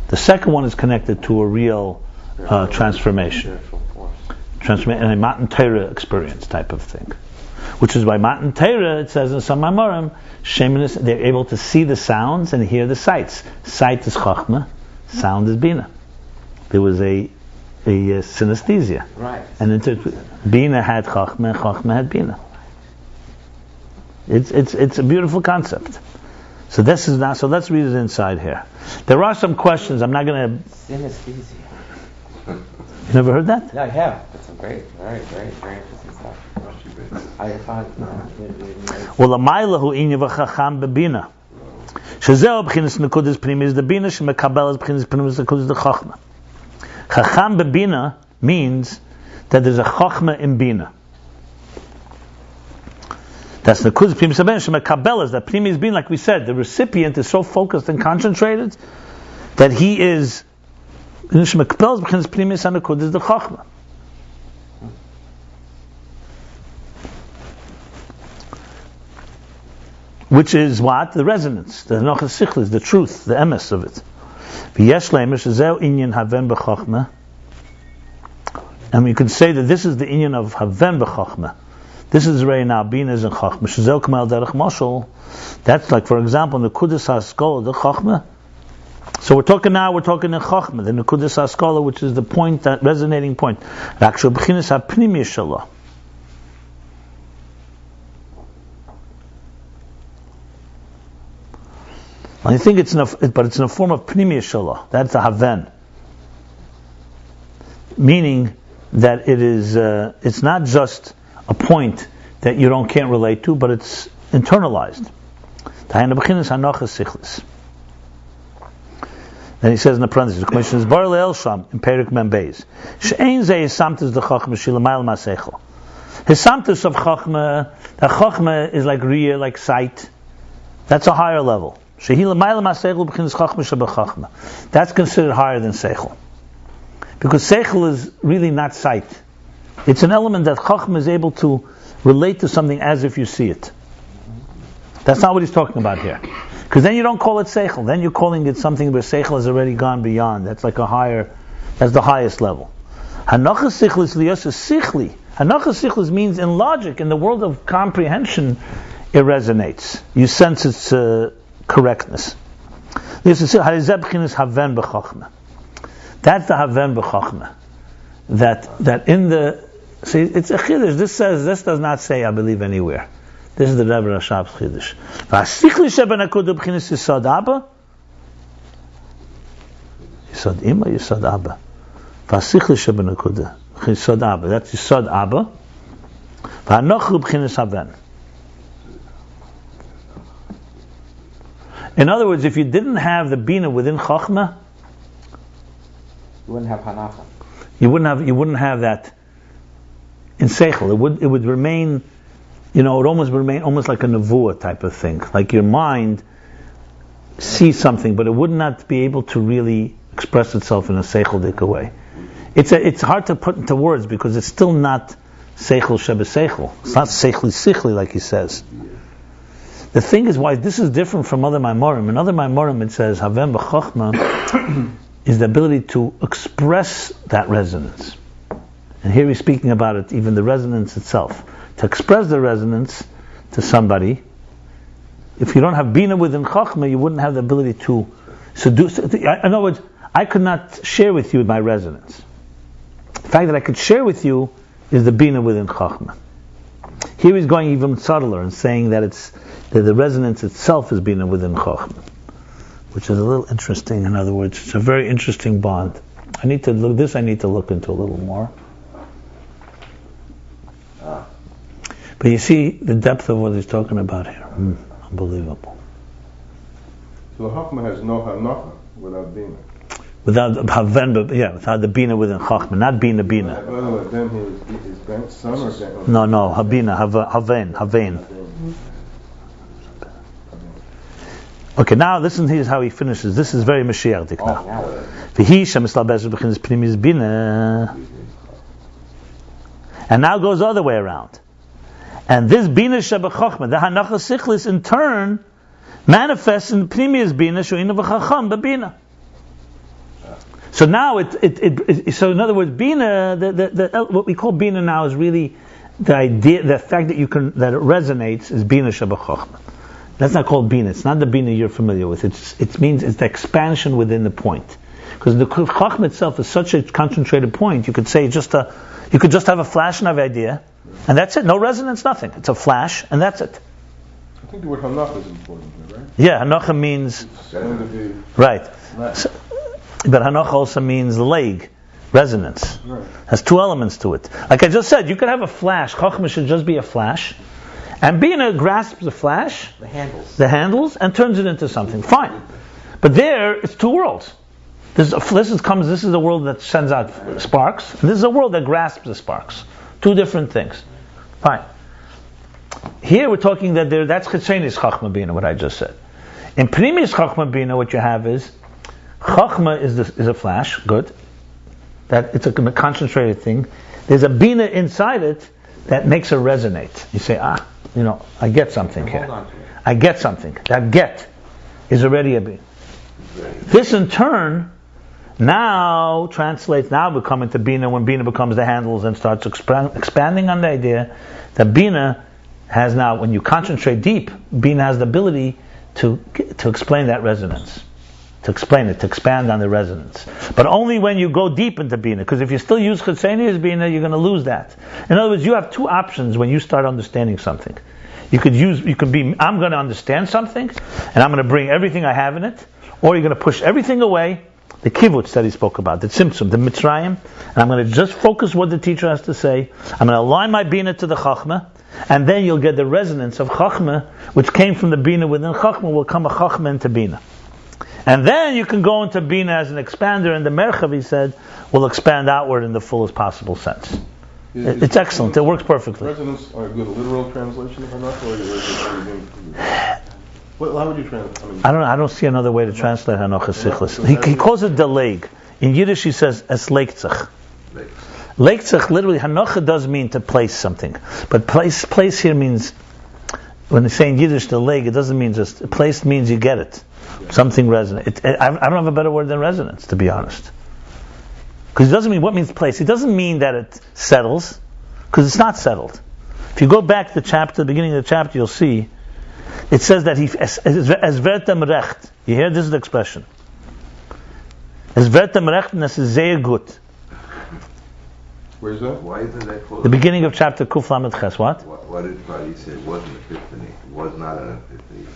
The second one is connected to a real transformation. Transformation, and a Mattan Torah experience type of thing. Which is why Mattan Torah, it says in some Mamorim, they're able to see the sounds and hear the sights. Sight is Chokhmah, sound is Binah. There was a synesthesia. Right. And Binah had Chokhmah, and Chokhmah had Binah. It's a beautiful concept. So this is now. So let's read it inside here. There are some questions. I'm not going to. Synesthesia. You never heard that? Yeah, I have. It's a very interesting stuff. I find. Well, Amayla hu inyan v'chacham bebina. Shezeh b'chinas nekudas primis the bina shemekabel b'chinas primis nekudas the chokhmah. Chacham bebina means that there's a chokhmah in bina. That's the nekudas primis shemekabel is that primis bina, like we said, the recipient is so focused and concentrated that he is. Which is what? The resonance, the nochas sichlis, the truth, the emes of it. And we could say that this is the inyan of Havem b'Chokhmah. This is Rei now Binah and Chokhmah. That's like, for example, in the Kudas HaSkola, the Chokhmah. So we're talking in Chokhmah, the Nekudas HaSkola, which is the point, that resonating point. Actual b'chinas ha'pnimi shallah. I think it's in a form of pnimi shallah. That's a haven, meaning that it is. It's not just a point that you can't relate to, but it's internalized. Then he says in the parentheses, the commission is Bar Le'el Sham in Perik Mem Beis. She'ein zeh Samtus the Chokhmah Shilamayel Masechel. His Samtus of Chokhmah, that Chokhmah is like Riyah, like sight. That's a higher level. Shehilamayel Masechel b'chinas Chokhmah Shabachachmah. That's considered higher than Seichel. Because Seichel is really not sight. It's an element that Chokhmah is able to relate to something as if you see it. That's not what he's talking about here. Because then you don't call it seichel. Then you're calling it something where seichel has already gone beyond. That's like that's the highest level. Hanachas sichlis liyos sichli. Hanachas sichlis means in logic, in the world of comprehension, it resonates. You sense its correctness. That's the haven b'chokhmah. That in the, see, it's a chiddush. This does not say, I believe, anywhere. This is the Rebbe Rashab's chiddush. V'asichli shebenakuda b'chinas yisod Abba, yisod Ima, yisod Abba. V'asichli shebenakuda yisod Abba. That's yisod Abba. V'anochu b'chinas haven. In other words, if you didn't have the Bina within Chokhmah, You wouldn't have hanacha. You wouldn't have that in Seichel. It would remain, it would almost remain almost like a nevuah type of thing. Like your mind sees something, but it would not be able to really express itself in a Seichel-dik way. It's hard to put into words because it's still not Seichel Shebe Seichel. It's not Seichli Sichli like he says. The thing is why this is different from other Maimorim. In other Maimorim it says, Havem b'chokhmah is the ability to express that resonance. And here he's speaking about it, even the resonance itself. To express the resonance to somebody, if you don't have Bina within Chokhmah, you wouldn't have the ability to seduce. In other words, I could not share with you my resonance. The fact that I could share with you is the Bina within Chokhmah. Here he's going even subtler and saying that the resonance itself is Bina within Chokhmah, which is a little interesting. In other words, it's a very interesting bond. I need to look into a little more. But you see the depth of what he's talking about here. Unbelievable. So the Chokhmah has no hanacha without Bina. Without the Bina within Chokhmah, not Bina. By the way, then his grandson or grandson? No, Habina, Havein. Okay, now listen, here's how he finishes. This is very Mashiach-dik now. And now goes the other way around. And this Bina Sheba Chokhmah, the Hanacha Sichlis, in turn, manifests in Pnimius Bina, Shu'ina V'chacham B'Bina. So now so in other words, Bina, what we call Bina now is really the idea, the fact that it resonates is Bina Sheba Chokhmah. That's not called Bina. It's not the Bina you're familiar with. It means it's the expansion within the point. Because the Chokhmah itself is such a concentrated point, you could say you could just have a flash of idea, and that's it. No resonance, nothing. It's a flash, and that's it. I think the word hanacha is important here, right? Yeah, hanacha means right. So, but hanacha also means leg, resonance. Right. Has two elements to it. Like I just said, you could have a flash. Chokhmah should just be a flash. And Bina grasps the flash, the handles, and turns it into something. Fine. But there, it's two worlds. This is a world that sends out sparks, and this is a world that grasps the sparks. Two different things. Fine. Here we're talking that's Chetzenis Chokhmah Bina, what I just said. In Pnimis Chokhmah Bina, what you have is, Chokhmah is a flash, good. That it's a concentrated thing. There's a Bina inside it that makes it resonate. You say, I get something here. I get something. That get is already a Bina. This in turn now become into Bina when Bina becomes the handles and starts expanding on the idea that Bina has now, when you concentrate deep, Bina has the ability to explain that resonance. To explain it, to expand on the resonance. But only when you go deep into Bina, because if you still use Chetzenius Bina, you're going to lose that. In other words, you have two options when you start understanding something. You could be, I'm going to understand something, and I'm going to bring everything I have in it, or you're going to push everything away, the kibbutz that he spoke about, the tzimtzum, the mitzrayim, and I'm going to just focus what the teacher has to say. I'm going to align my Bina to the Chokhmah, and then you'll get the resonance of Chokhmah, which came from the Bina within Chokhmah, will come a Chokhmah into Bina. And then you can go into Bina as an expander, and the Merchav, he said, will expand outward in the fullest possible sense. It's excellent. It works perfectly. Resonance are a good literal translation of hanacha, or how would you translate? I don't see another way to translate hanocha sichlis. He calls it the leg. In Yiddish he says es leiktzach. Leiktzach, literally, hanocha does mean to place something, but place here means when they say in Yiddish the leg, it doesn't mean just placed means you get it. Something resonant. I don't have a better word than resonance, to be honest. Because it doesn't mean what means placed. It doesn't mean that it settles, because it's not settled. If you go back to the beginning of the chapter, you'll see it says that he as vertem recht. You hear this is the expression. As vertem recht, and this is sehr gut. Where is that? Why isn't that close? The beginning of chapter Kuf Lamed Ches. What? What did Rabbi say? It wasn't epiphany. It was not an epiphany.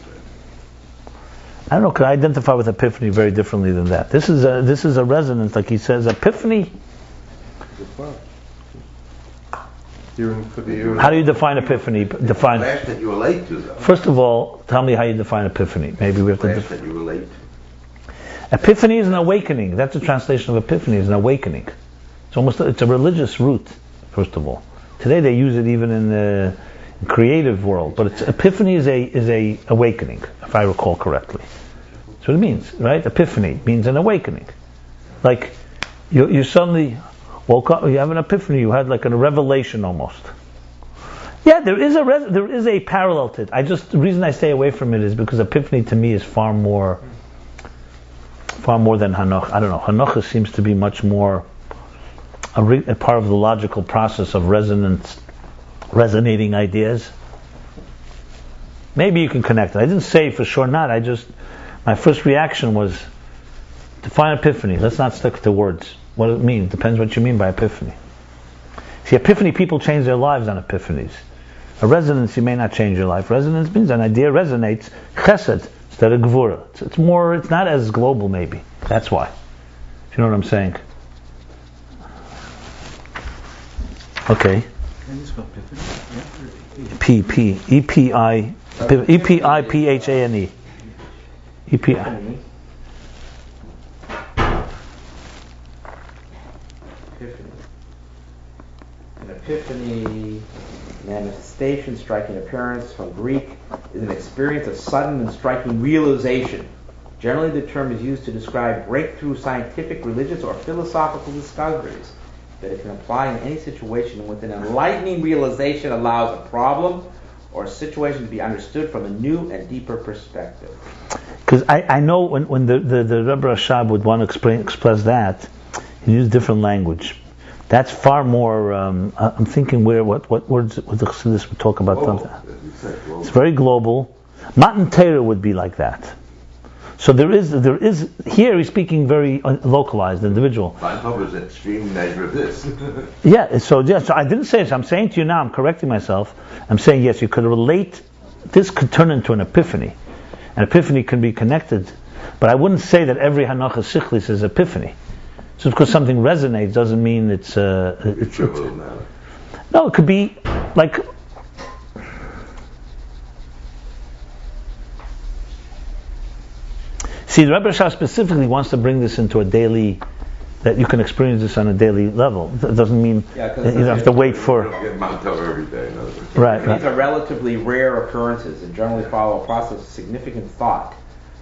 I don't know. Could I identify with epiphany very differently than that? This is a resonance, like he says, epiphany. How do you define epiphany? Define. Flash that you relate to, though. First of all, tell me how you define epiphany. Maybe we have to. Flash that you relate to. Epiphany is an awakening. That's the translation of epiphany. Is an awakening. It's a religious root. First of all, today they use it even in the creative world. But epiphany is a awakening, if I recall correctly. That's what it means, right? Epiphany means an awakening. Like you suddenly woke up, you have an epiphany. You had like a revelation almost. Yeah, there is a parallel to it. The reason I stay away from it is because epiphany to me is far more than Hanoch. I don't know. Hanoch seems to be much more a part of the logical process of resonating ideas. Maybe you can connect it. I didn't say for sure not. My first reaction was define epiphany. Let's not stick to words. What it means depends what you mean by epiphany. See, epiphany, people change their lives on epiphanies. A resonance, you may not change your life. Resonance means an idea resonates. Chesed instead of gvura. It's not as global, maybe. That's why. You know what I'm saying? Okay. Can you spell epiphany? E-P-I-P-H-A-N-E. E-P-I. An epiphany, manifestation, striking appearance, from Greek, is an experience of sudden and striking realization. Generally, the term is used to describe breakthrough scientific, religious, or philosophical discoveries that it can apply in any situation with an enlightening realization allows a problem or a situation to be understood from a new and deeper perspective. Because I know when the Rebbe Rashab would want to express that, he used different language. That's far more. I'm thinking what words would the Chassidus would talk about. Global, It's very global. Mattan Torah would be like that. So there is here he's speaking very localized, individual. Feinhofer is an extreme measure of this. Yeah. So I didn't say this. I'm saying to you now. I'm correcting myself. I'm saying yes. You could relate. This could turn into an epiphany. An epiphany can be connected, but I wouldn't say that every Hanocha Sichlis is epiphany. Just because something resonates doesn't mean it's no, it could be like. See, the Rebbe Rashab specifically wants to bring this into a daily, that you can experience this on a daily level. That doesn't mean you don't have to wait for. Get Mount Torah every day. Right. These are relatively rare occurrences and generally follow a process of significant thought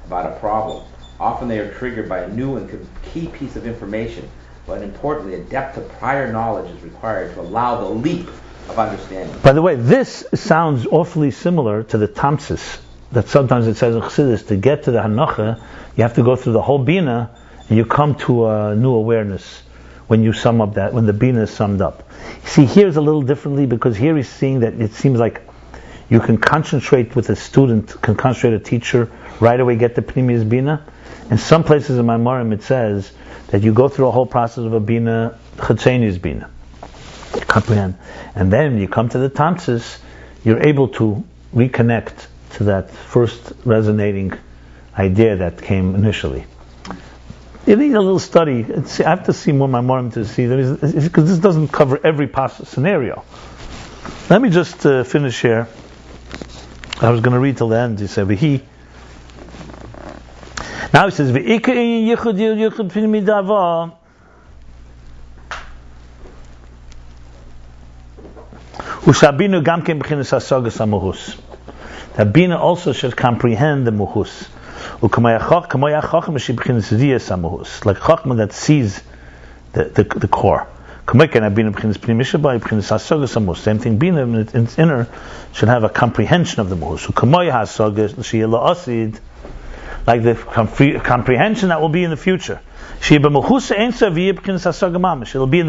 about a problem. Often they are triggered by a new and key piece of information, but importantly, a depth of prior knowledge is required to allow the leap of understanding. By the way, this sounds awfully similar to the Tamsis, that sometimes it says in Chassidus, to get to the Hanocha, you have to go through the whole Binah, and you come to a new awareness when you sum up that, when the Binah is summed up. See, here's a little differently, because here he's seeing that it seems like you can concentrate with a student, can concentrate a teacher, right away get the Pnimius Binah. In some places in Maimorim it says that you go through a whole process of a Binah, Chetzenius Binah. You comprehend. And then you come to the Tamsis, you're able to reconnect to that first resonating idea that came initially. You need a little study. I have to see more Maimorim to see, because this doesn't cover every possible scenario. Let me just finish here. I was going to read till the end. He said, now he says, that Bina also should comprehend the muhus. Like Chokhma that sees the core. Same thing, Binah in its inner should have a comprehension of the Muhus. Like the comprehension that will be in the future. It'll be in the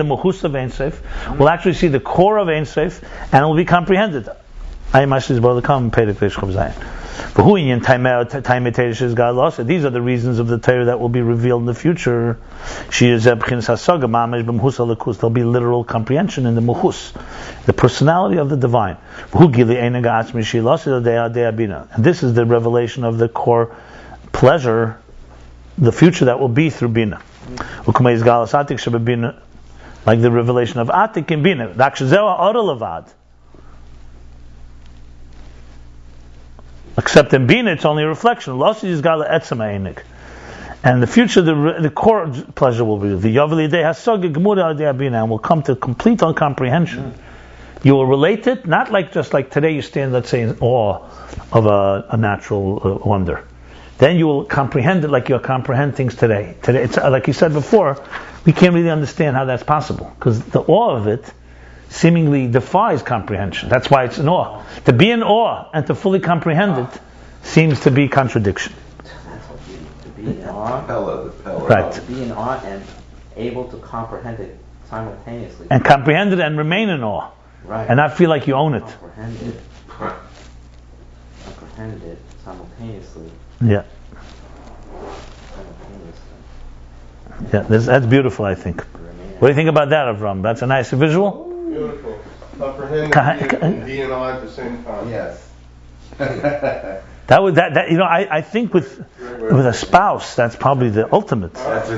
Muhus of Ein Sof. We'll actually see the core of Ein Sof, and it will be comprehended. These are the reasons of the Torah that will be revealed in the future. There'll be literal comprehension in the Muhus, the personality of the divine. And this is the revelation of the core pleasure, the future that will be through Binah. Like the revelation of Atik in Binah. Except in Binah, it's only a reflection. And in the future, the core pleasure will be the and will come to complete comprehension. You will relate it, not like just like today you stand, let's say, in awe of a natural wonder. Then you will comprehend it like you're comprehending things today. Today, it's like you said before, we can't really understand how that's possible, because the awe of it seemingly defies comprehension. That's why it's in awe. To be in awe and to fully comprehend it seems to be contradiction. To be in awe, right? To be in awe and able to comprehend it simultaneously. And comprehend it and remain in awe. Right. And not feel like you own it. Comprehend it simultaneously. Yeah. Yeah, that's beautiful, I think. What do you think about that, Avram? That's a nice visual? Beautiful. Comprehend and be in awe at the same time. Yes. I think with a spouse, that's probably the ultimate. I was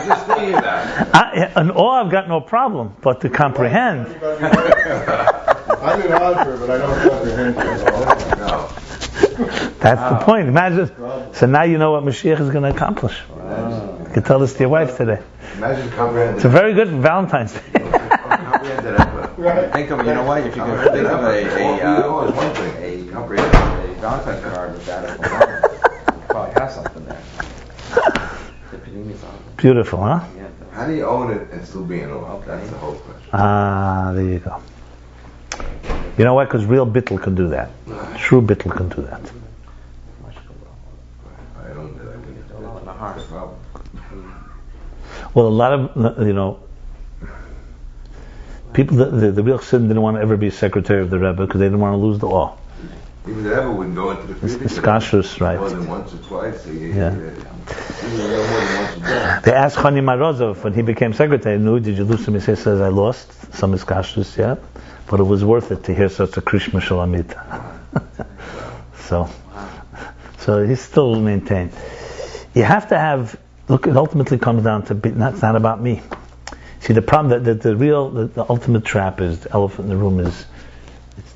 just thinking that. In awe, I've got no problem, but to comprehend. I'm in awe of her, but I don't comprehend her. No. That's the point. Imagine. So now you know what Mashiach is going to accomplish. Wow. You can tell this to your wife today. Imagine comprehending. It's a very good Valentine's Day. Think of, you know what, if you could think of a Valentine's card with that at the bottom, you probably have something there. Beautiful, huh? How do you own it and still be in awe? That's the whole question. There you go. You know why? Because real bittul can do that. True bittul can do that. I own it. Well, a lot of, people, the real Chassidim didn't want to ever be secretary of the Rebbe because they didn't want to lose the awe. Even the Rebbe wouldn't go into the field. It's kashrus, right? More than once or twice. They asked Chani Marozov when he became secretary, did you lose some? He says, I lost some is kashrus, yeah, but it was worth it to hear such a Krishma Shalamit. So he still maintained. You have to have. Look, it ultimately comes down to it's not about me. See, the problem that the ultimate trap is, the elephant in the room is, it's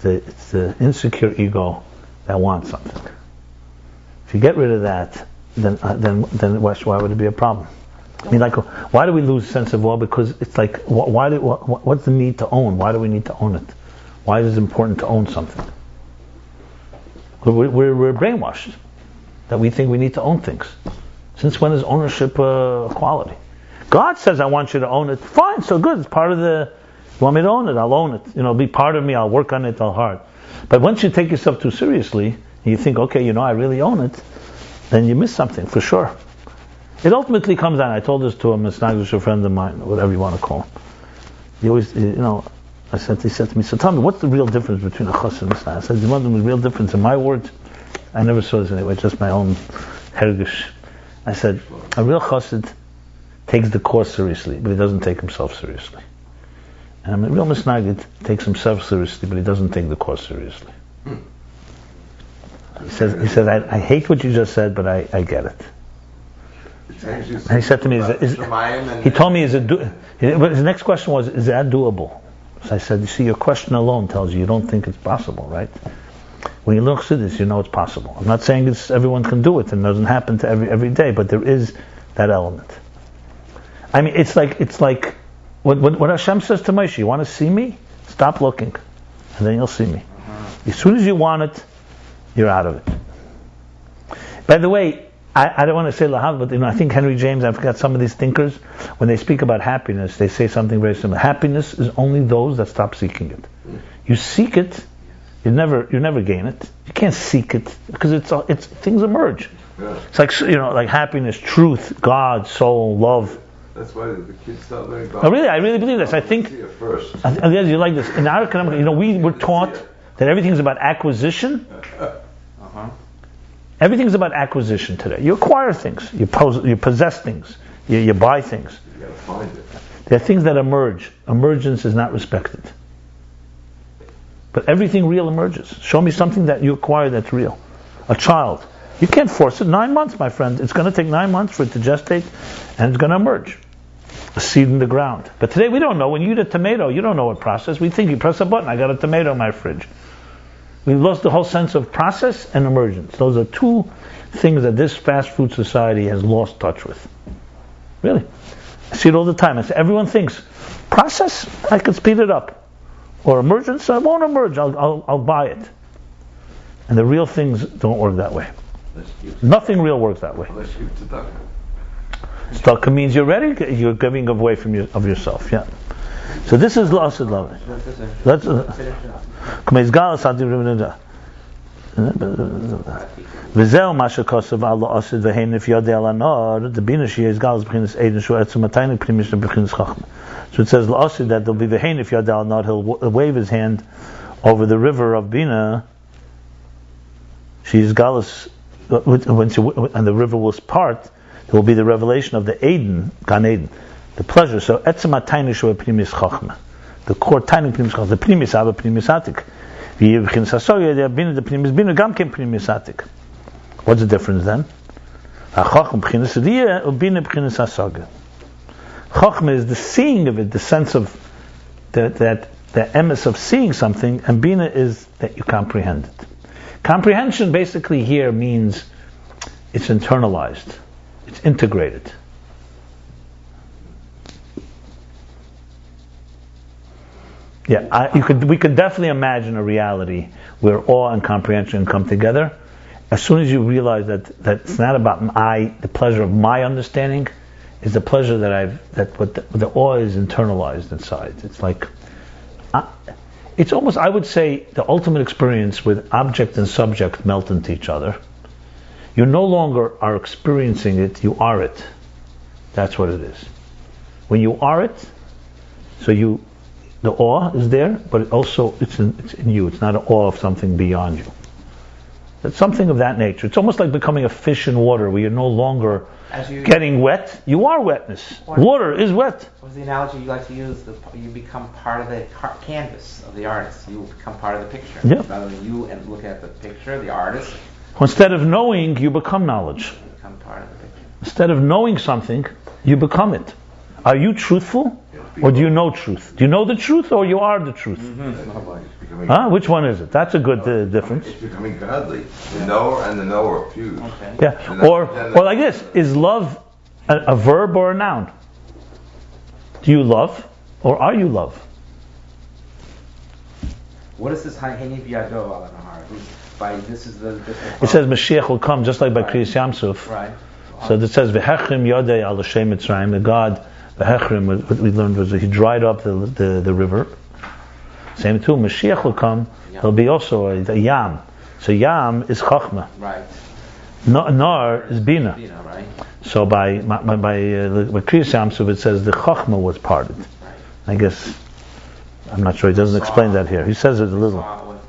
the insecure ego that wants something. If you get rid of that, then why would it be a problem? I mean, like, why do we lose sense of awe? Because it's like, what's the need to own? Why do we need to own it? Why is it important to own something? We're brainwashed that we think we need to own things. Since when is ownership a quality? God says, I want you to own it. Fine, so good. It's part of you want me to own it? I'll own it. Be part of me. I'll work on it. I'll hard. But once you take yourself too seriously, and you think, okay, I really own it, then you miss something, for sure. It ultimately comes down, I told this to a Misnagish, a friend of mine, whatever you want to call him. He always, he said to me, so tell me, what's the real difference between a chassid and a misnag? I said, you want the real difference in my words? I never saw this anyway, just my own hergish. I said, a real chassid takes the course seriously, but he doesn't take himself seriously. And a real misnagid takes himself seriously, but he doesn't take the course seriously. He says, I hate what you just said, but I get it. And he said to me, he told me, his next question was, is that doable? So I said, you see, your question alone tells you don't think it's possible, right? When you learn Chassidus, you know it's possible. I'm not saying everyone can do it, and it doesn't happen to every day, but there is that element. I mean, it's like what Hashem says to Moshe, you want to see me? Stop looking, and then you'll see me. As soon as you want it, you're out of it. By the way, I don't want to say lahav, but I think Henry James, I forgot some of these thinkers, when they speak about happiness, they say something very similar. Happiness is only those that stop seeking it. You seek it, you never gain it. You can't seek it because it's things emerge. Yeah. It's like like happiness, truth, God, soul, love. That's why the kids start learning about. I really believe this. I think. See it first. You like this in our economic. We were taught that everything's about acquisition. Everything's about acquisition today. You acquire things. You possess things. You buy things. You gotta find it. There are things that emerge. Emergence is not respected. But everything real emerges. Show me something that you acquire that's real. A child. You can't force it. 9 months, my friend. It's going to take 9 months for it to gestate, and it's going to emerge. A seed in the ground. But today we don't know. When you eat a tomato, you don't know what process. We think you press a button, I got a tomato in my fridge. We've lost the whole sense of process and emergence. Those are two things that this fast food society has lost touch with. Really. I see it all the time. Everyone thinks, process, I could speed it up. Or emergence, I won't emerge, I'll buy it. And the real things don't work that way. Nothing real works that way. Unless you tzedakah. Tzedakah means you're ready, you're giving away of yourself, yeah. So this is la'asid love. Let's V'zeu ma shekosav al la'asid v'hein if yodei al anor the bina she is galus b'chinas eidin shu etzum mataynik primish b'chinas chokhma. So it says la'asid that there'll be v'hein if yodei al anor, he'll wave his hand over the river of Bina. She is galus and the river will part. There will be the revelation of the Ayin, Gan Eden, the pleasure. So etzem mataynik shu primis chokhma, the core taynik primis chokhma, the primis Saba primis atik. What's the difference then? Chokhma is the seeing of it, the sense of that the emes of seeing something, and Bina is that you comprehend it. Comprehension basically here means it's internalized, it's integrated. Yeah, we could definitely imagine a reality where awe and comprehension come together. As soon as you realize that it's not about the pleasure of my understanding, is the pleasure that the awe is internalized inside. It's like, it's almost, I would say, the ultimate experience with object and subject melt into each other. You no longer are experiencing it, you are it. That's what it is. When you are it, so the awe is there, but it's in you. It's not an awe of something beyond you. It's something of that nature. It's almost like becoming a fish in water, where you're no longer getting wet. You are wetness. Water is wet. What's the analogy you like to use? You become part of the canvas of the artist. You become part of the picture. Yeah. Rather than you and look at the picture, the artist. Instead of knowing, you become knowledge. You become part of the picture. Instead of knowing something, you become it. Are you truthful? Or do you know truth? Do you know the truth, or you are the truth? Which one is it? That's a good difference. It's becoming godly. The knower and the knower fuse. Okay. Yeah. Or like this: is love a verb or a noun? Do you love, or are you love? What is this Hanif Yado al Nahar? This is the. It says Mashiach will come, just like by Kriyas Yamsuf. Right. So it says V'hechrim Yodei al Hashem Mitzrayim. The God. V'hechrim, what we learned was that he dried up the river. Same too, Mashiach will come, there'll be also a yam. So yam is Khokhma. Right. Nar is Binah. Right. So by Kriyas Yamsuf it says the Khokhma was parted. Right. I guess, I'm not sure, he doesn't explain that here. He says it a little.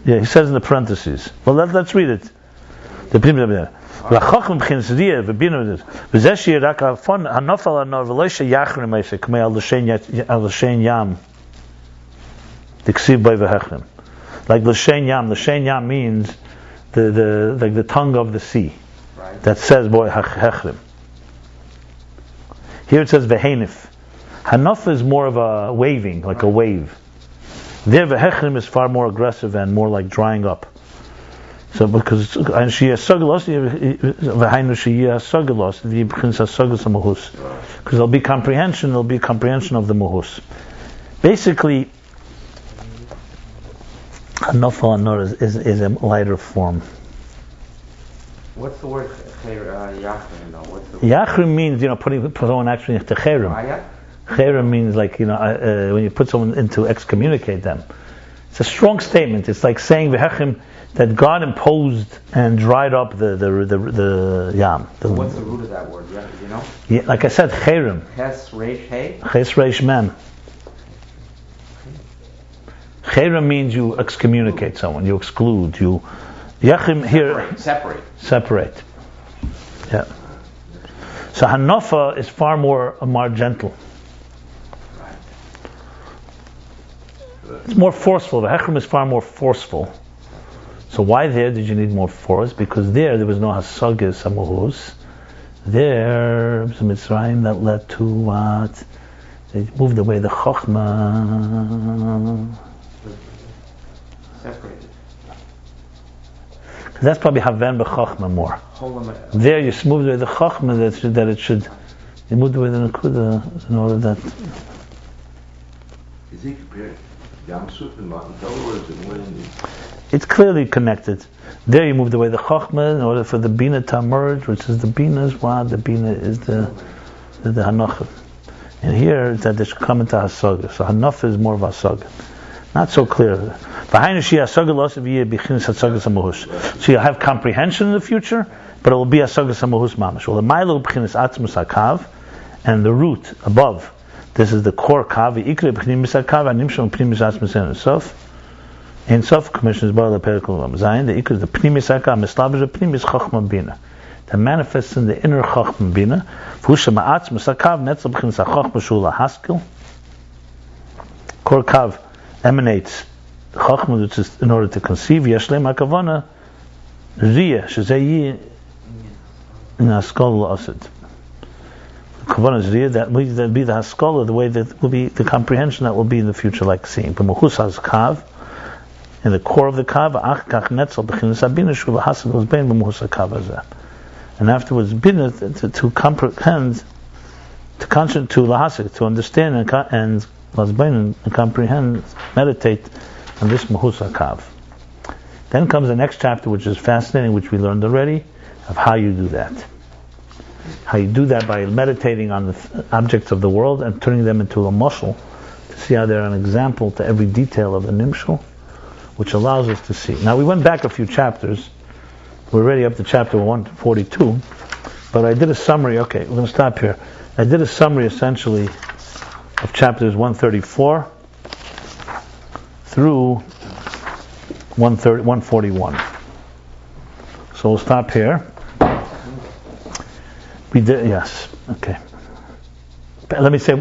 Yeah, he says in the parentheses. Well, let's read it. The Chokhma b'chinas diyah v'bina v'zeh she'yirak ha'fon hanofel hanor v'lo sheyachrim eifek k'mei al l'shein yam d'ksiv by v'hechrim. Like l'shein yam means the tongue of the sea. Right. That says boy hechrim. Here it says v'heinif. Hanof is more of a waving, like a wave. There v'hechrim is far more aggressive and more like drying up. So because there'll be comprehension of the muhus. Basically, Hanofel Anor is a lighter form. What's the word yachrim though? What's the Yachrim means, put someone actually into cherim. Cherim means like, when you put someone into excommunicate them. It's a strong statement. It's like saying v'hechim, that God imposed and dried up the yam. What's the root of that word? You know? Yeah, like I said, cherim. Ches reish hey. Ches reish mem. Cherim means you excommunicate someone, you exclude, you. Yachim here. Separate. Yeah. So Hanofa is far more gentle. It's more forceful. The Hechrim is far more forceful. So why there did you need more force? Because there was no Hasagis Amuhus. There was a Mitzrayim that led to what? They moved away the Chokhmah. Separated. Because that's probably Haven b'Chokhmah more. There you moved away the Chokhmah that it should. You moved away the Nakuda in order that. Is he comparing Yam Suf and Mattan Torah, or is it more than It's clearly connected. There you moved away the Chokhmah in order for the Binah to emerge, which is the Binah is what? The Binah is the Hanochah. And here that they should come into Hasaga. So Hanof is more of Hasaga. Not so clear. So you'll have comprehension in the future, but it will be Hasaga Samuhus Mamash. Well, the Milo B'chinas Atzmus HaKav, and the root above. This is the core Kav. Ikre B'chinim HaKav, Animshon Pnimis Atzmus Sof. In Sof commissions by the Perikul Zayin, the Ikre is the Pnimis HaKav, Mislavish the Pnimis Khokhma and Binah. That manifests in the inner Khokhma and Binah. Fusha Ma'atzmus HaKav, Netzel B'chinas HaKhokhma Shula Haskell. Core Kav emanates the Chokhmah, which is in order to conceive. Yashlem HaKavana Riyah Shazayi in Haskol Asid. Kavana is Riyah, that will be the Haskol, the way that will be the comprehension that will be in the future, like seeing. But Mahus has Kav, in the core of the Kav, Ach Kach Netzel B'chinas HaBinah Shula Haskell was Bein B'Mahus HaKav Hazeh. And afterwards, Binah to comprehend, to lahasik, to understand and comprehend, meditate on this Mahus HaKav. Then comes the next chapter, which is fascinating, which we learned already, of how you do that. How you do that by meditating on the objects of the world and turning them into a mushal, to see how they're an example to every detail of the nimshal, which allows us to see. Now we went back a few chapters. We're already up to chapter 142, but I did a summary. Okay, we're going to stop here. I did a summary essentially of chapters 134 through 141. So we'll stop here. We did, yes. Okay. Let me say,